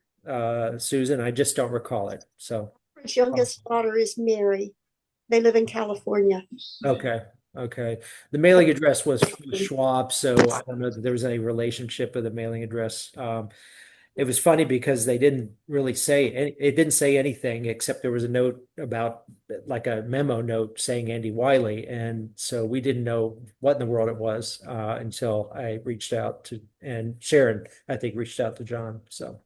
Susan. I just don't recall it. So His youngest daughter is Mary. They live in California. okay, okay. The mailing address was Schwab, so I don't know that there was any relationship with the mailing address. It was funny because they didn't really say it didn't say anything except there was a note about like a memo note saying Andy Wiley, and so we didn't know what in the world it was until I reached out to, and Sharon I think reached out to John. So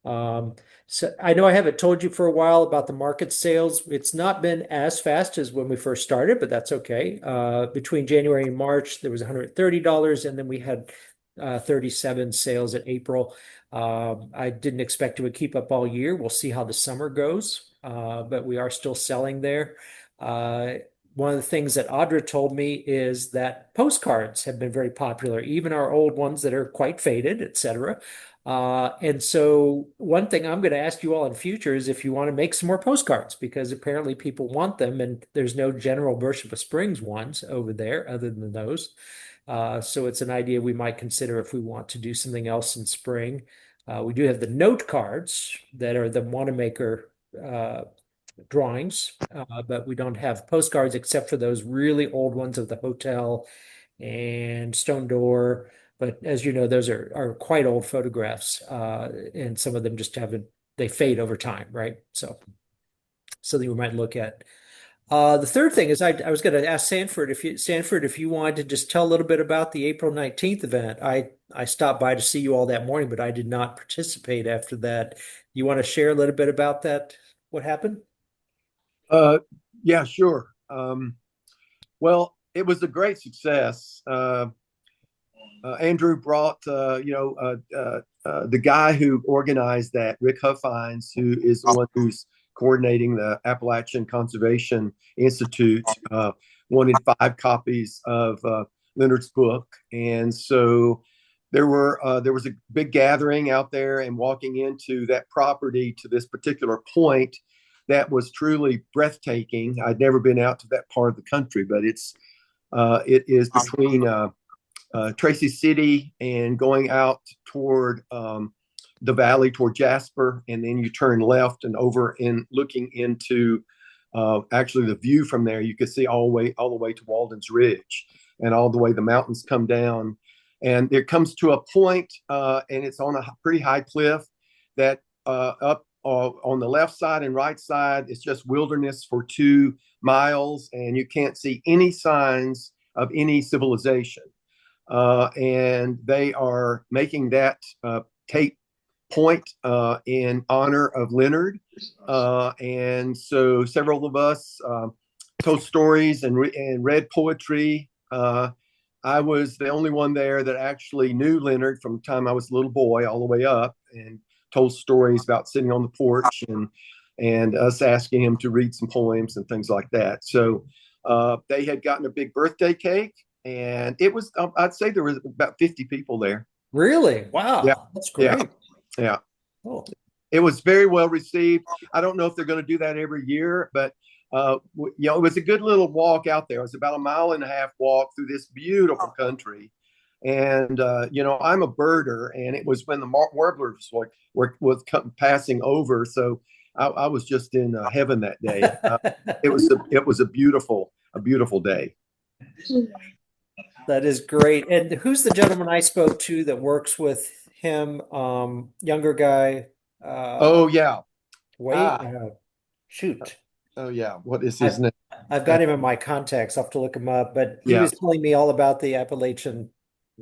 I know I haven't told you for a while about the market sales. It's not been as fast as when we first started, but that's okay. Between January and March, there was $130, and then we had 37 sales in April. I didn't expect it would keep up all year. We'll see how the summer goes, but we are still selling there. One of the things that Audra told me is that postcards have been very popular, even our old ones that are quite faded, etc. And so one thing I'm going to ask you all in future is if you want to make some more postcards, because apparently people want them, and there's no general Worship of Springs ones over there other than those. So it's an idea we might consider if we want to do something else in spring. We do have the note cards that are the Wanamaker drawings, but we don't have postcards except for those really old ones of the hotel and Stone Door. But as you know, those are quite old photographs, and some of them just haven't, they fade over time, right? So something we might look at. The third thing is I was going to ask Sanford if you wanted to just tell a little bit about the April 19th event. I stopped by to see you all that morning, but I did not participate after that. You want to share a little bit about that? What happened? Yeah, sure. Well, it was a great success. Andrew brought, the guy who organized that, Rick Huffines, who is the one who's coordinating the Appalachian Conservation Institute, wanted 5 copies of Leonard's book. And so there was a big gathering out there, and walking into that property to this particular point that was truly breathtaking. I'd never been out to that part of the country, but it is between Tracy City and going out toward the valley toward Jasper, and then you turn left and over and looking into actually the view from there. You could see all the way to Walden's Ridge, and all the way the mountains come down, and it comes to a point, and it's on a pretty high cliff that up on the left side and right side, it's just wilderness for 2 miles, and you can't see any signs of any civilization. And they are making that Cape Point in honor of Leonard. And so several of us told stories and read poetry. I was the only one there that actually knew Leonard from the time I was a little boy all the way up, and told stories about sitting on the porch and us asking him to read some poems and things like that. So they had gotten a big birthday cake, and it was, I'd say there was about 50 people there. Really? Wow. Yeah. That's great. Yeah. Oh. It was very well received. I don't know if they're going to do that every year, but it was a good little walk out there. It was about a mile and a half walk through this beautiful country. And I'm a birder, and it was when the warblers was passing over, so I was just in heaven that day. It was a beautiful day. That is great. And who's the gentleman I spoke to that works with him? Younger guy. Oh yeah. Wait. Shoot. Oh yeah. What is his name? I've got him in my contacts. I'll have to look him up. But he Yeah. was telling me all about the Appalachian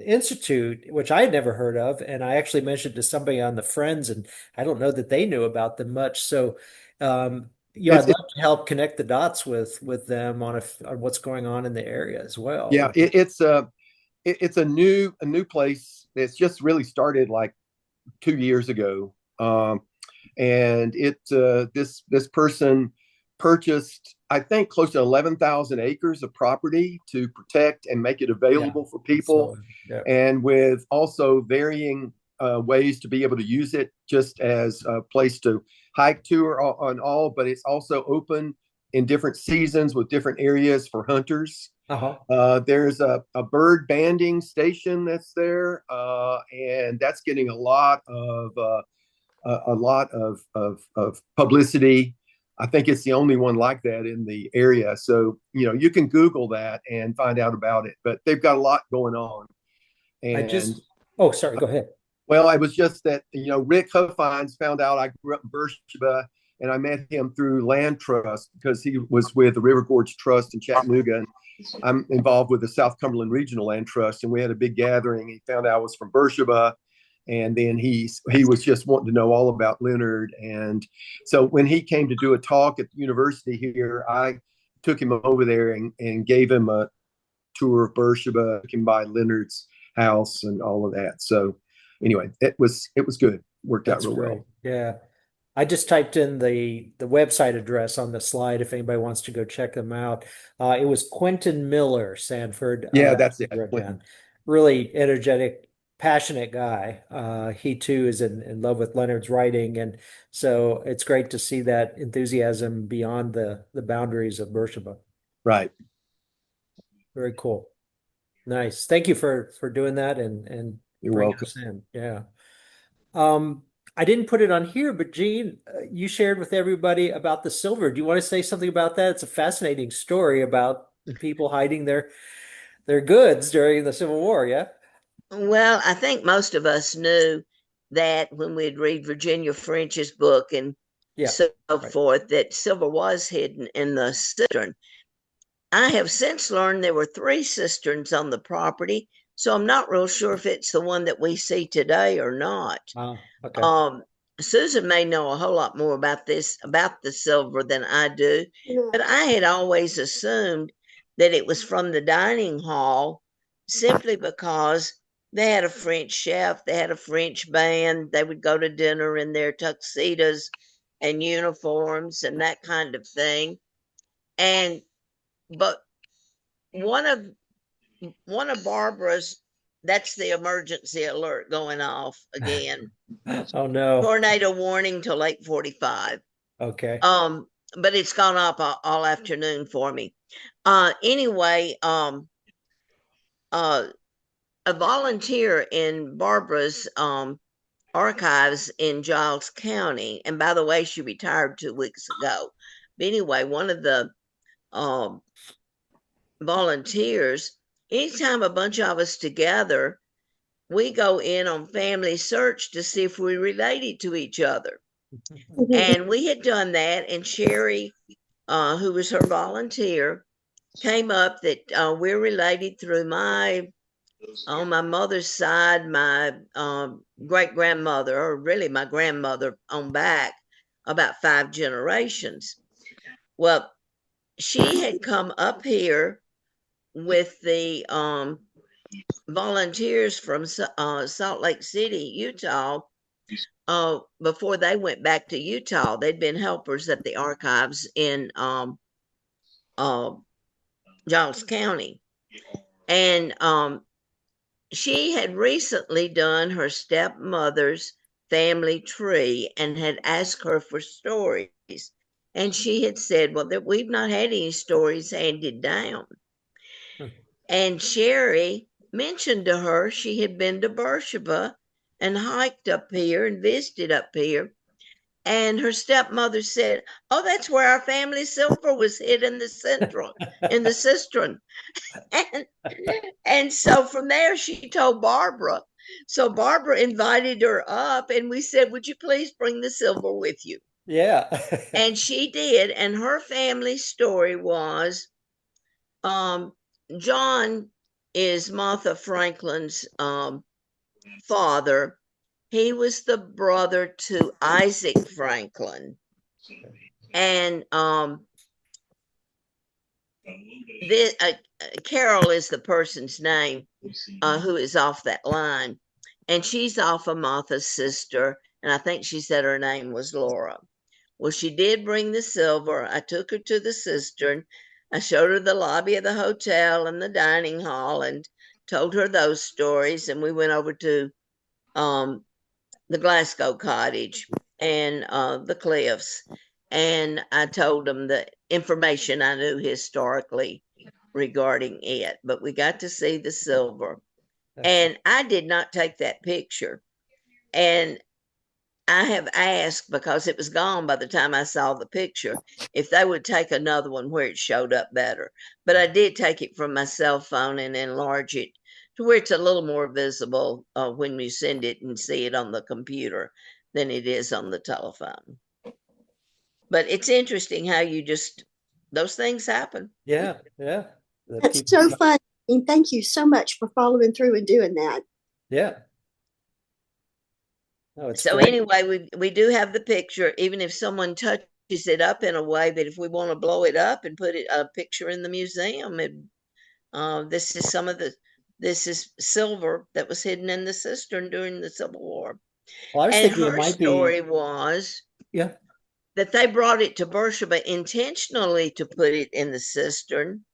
Institute, which I had never heard of. And I actually mentioned to somebody on the Friends, and I don't know that they knew about them much. So I'd love to help connect the dots with them on what's going on in the area as well. Yeah, it's a new place. It's just really started like 2 years ago, and this person purchased, I think, close to 11,000 acres of property to protect and make it available for people, and with also varying ways to be able to use it just as a place to hike to or on all, but it's also open in different seasons with different areas for hunters. There's a bird banding station that's there, and that's getting a lot of publicity. I think it's the only one like that in the area. So you can Google that and find out about it. But they've got a lot going on. And oh, sorry, go ahead. Well, I was just that Rick Huffines found out I grew up in Beersheba, and I met him through Land Trust because he was with the River Gorge Trust in Chattanooga. And I'm involved with the South Cumberland Regional Land Trust, and we had a big gathering. He found out I was from Beersheba, and then he was just wanting to know all about Leonard. And so when he came to do a talk at the university here, I took him over there and gave him a tour of Beersheba, took him by Leonard's house and all of that. So anyway, it was good. Worked out real well. Yeah. I just typed in the website address on the slide if anybody wants to go check them out. It was Quentin Miller, Sanford. Yeah, that's it. Really energetic, passionate guy. He too is in love with Leonard's writing, and so it's great to see that enthusiasm beyond the boundaries of Beersheba. Right. Very cool. Nice. Thank you for doing that and you're welcome. Yeah. I didn't put it on here, but Gene, you shared with everybody about the silver. Do you want to say something about that? It's a fascinating story about people hiding their goods during the Civil War, yeah? Well, I think most of us knew that when we'd read Virginia French's book and so forth, that silver was hidden in the cistern. I have since learned there were 3 cisterns on the property, so I'm not real sure if it's the one that we see today or not. Okay. Susan may know a whole lot more about the silver than I do, but I had always assumed that it was from the dining hall simply because they had a French chef, they had a French band, they would go to dinner in their tuxedos and uniforms and that kind of thing. But one of Barbara's, that's the emergency alert going off again. Oh no. Tornado warning till 8:45. Okay. But it's gone up all afternoon for me. Anyway, a volunteer in Barbara's archives in Giles County, and by the way, she retired 2 weeks ago. But anyway, one of the volunteers, anytime a bunch of us together, we go in on family search to see if we're related to each other. And we had done that, and Sherry, who was her volunteer, came up that we're related through on my mother's side, my great-grandmother, or really my grandmother on back, about 5 generations. Well, she had come up here with the volunteers from Salt Lake City, Utah, before they went back to Utah. They'd been helpers at the archives in Giles County. And she had recently done her stepmother's family tree and had asked her for stories. And she had said, well, that we've not had any stories handed down. And Sherry mentioned to her she had been to Beersheba and hiked up here and visited up here. And her stepmother said, oh, that's where our family silver was hid in the cistern. And so from there, she told Barbara. So Barbara invited her up, and we said, would you please bring the silver with you? Yeah. And she did. And her family story was John is Martha Franklin's father. He was the brother to Isaac Franklin. And Carol is the person's name who is off that line. And she's off of Martha's sister. And I think she said her name was Laura. Well, she did bring the silver. I took her to the cistern. I showed her the lobby of the hotel and the dining hall and told her those stories. And we went over to the Glasgow cottage and the cliffs. And I told them the information I knew historically regarding it. But we got to see the silver. And I did not take that picture. And I have asked, because it was gone by the time I saw the picture, if they would take another one where it showed up better. But I did take it from my cell phone and enlarge it to where it's a little more visible when you send it and see it on the computer than it is on the telephone. But it's interesting how those things happen. Yeah, yeah. That's so fun. And thank you so much for following through and doing that. Yeah. Oh, it's so great. Anyway, we do have the picture, even if someone touches it up in a way, but if we want to blow it up and put a picture in the museum, this is silver that was hidden in the cistern during the Civil War. Well, I was and thinking it her might story be, was yeah, that they brought it to Beersheba intentionally to put it in the cistern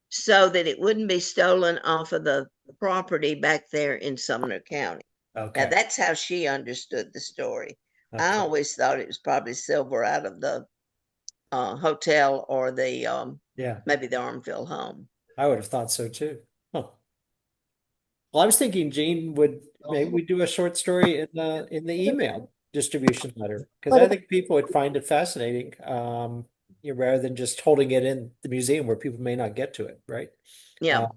so that it wouldn't be stolen off of the property back there in Sumner County. okay. Now, that's how she understood the story. Okay. I always thought it was probably silver out of the hotel or the maybe the Armfield home. I would have thought so too. Huh. Well, I was thinking Jean would maybe we do a short story in the email distribution letter, because I think people would find it fascinating, rather than just holding it in the museum where people may not get to it, right? Yeah.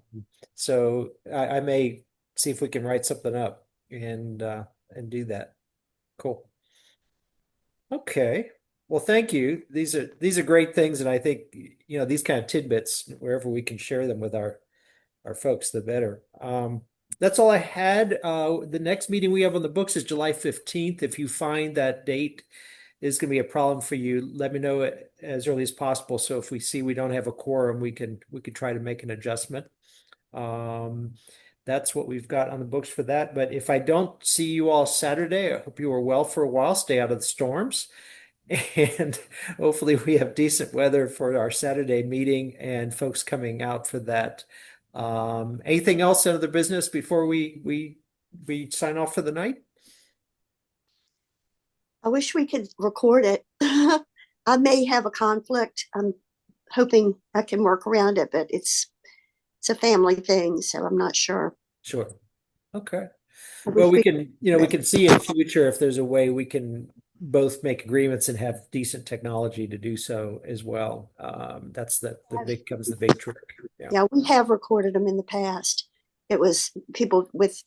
So I may see if we can write something up and do that. Cool. Okay. Well, thank you. These are great things, and I think these kind of tidbits, wherever we can share them with our folks, the better. That's all I had. The next meeting we have on the books is July 15th. If you find that date is going to be a problem for you, let me know it as early as possible. So if we see we don't have a quorum, we can try to make an adjustment. That's what we've got on the books for that. But if I don't see you all Saturday, I hope you are well for a while. Stay out of the storms. And hopefully we have decent weather for our Saturday meeting and folks coming out for that. Anything else out of the business before we sign off for the night? I wish we could record it. I may have a conflict. I'm hoping I can work around it, but it's a family thing, so I'm not sure. Sure. Okay. Well, we can see in future if there's a way we can both make agreements and have decent technology to do so as well. That's the big trick. Yeah, we have recorded them in the past. It was people with,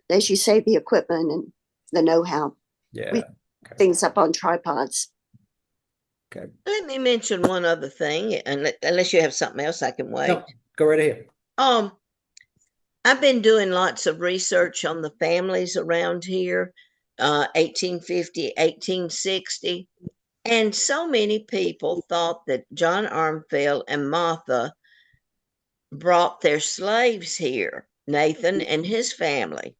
as you say, the equipment and the know-how. Yeah. Things up on tripods. Okay. Let me mention one other thing, and unless you have something else, I can wait. No, go right ahead. I've been doing lots of research on the families around here, 1850, 1860, and so many people thought that John Armfield and Martha brought their slaves here, Nathan and his family.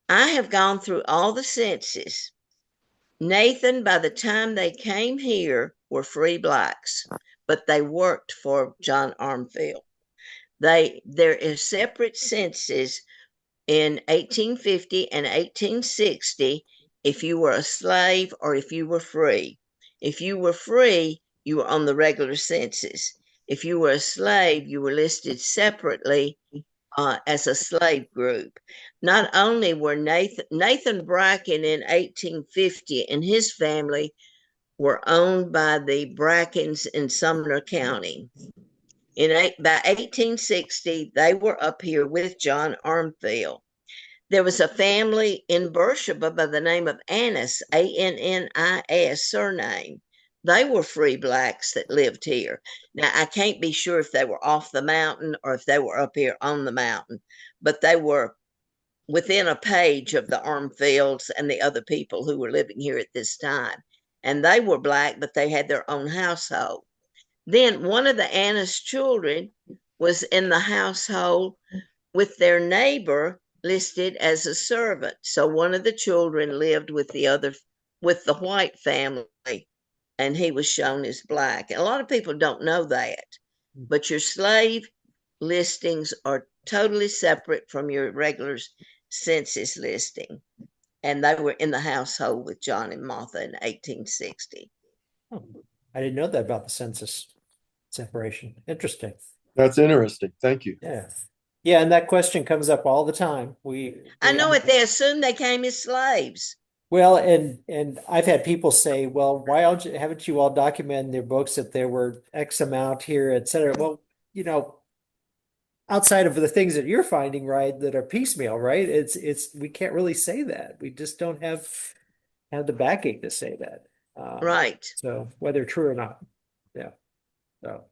I have gone through all the census. Nathan, by the time they came here, were free blacks, but they worked for John Armfield. There is separate census In 1850 and 1860, if you were a slave or if you were free. If you were free, you were on the regular census. If you were a slave, you were listed separately as a slave group. Not only were Nathan Bracken in 1850 and his family were owned by the Brackens in Sumner County. By 1860, they were up here with John Armfield. There was a family in Beersheba by the name of Annis, Annis, surname. They were free blacks that lived here. Now, I can't be sure if they were off the mountain or if they were up here on the mountain, but they were within a page of the Armfields and the other people who were living here at this time. And they were black, but they had their own household. Then one of the Annis children was in the household with their neighbor listed as a servant. So one of the children lived with the white family, and he was shown as black. And a lot of people don't know that, but your slave listings are totally separate from your regular census listing. And they were in the household with John and Martha in 1860. Oh, I didn't know that about the census separation. Interesting. That's interesting. Thank you. Yeah. Yeah, and that question comes up all the time. I know it. They assume they came as slaves. Well, and I've had people say, well, why haven't you all documented in their books that there were X amount here, et cetera? Well, outside of the things that you're finding, right, that are piecemeal, right? It's we can't really say that. We just don't have the backing to say that. Right. So whether true or not. Yeah. So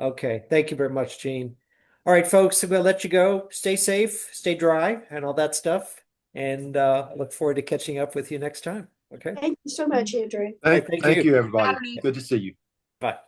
okay. Thank you very much, Gene. All right, folks, I'm gonna let you go. Stay safe, stay dry, and all that stuff. And look forward to catching up with you next time. Okay. Thank you so much, Andrew. Thank Thank you, you. everybody. Good to see you. Bye.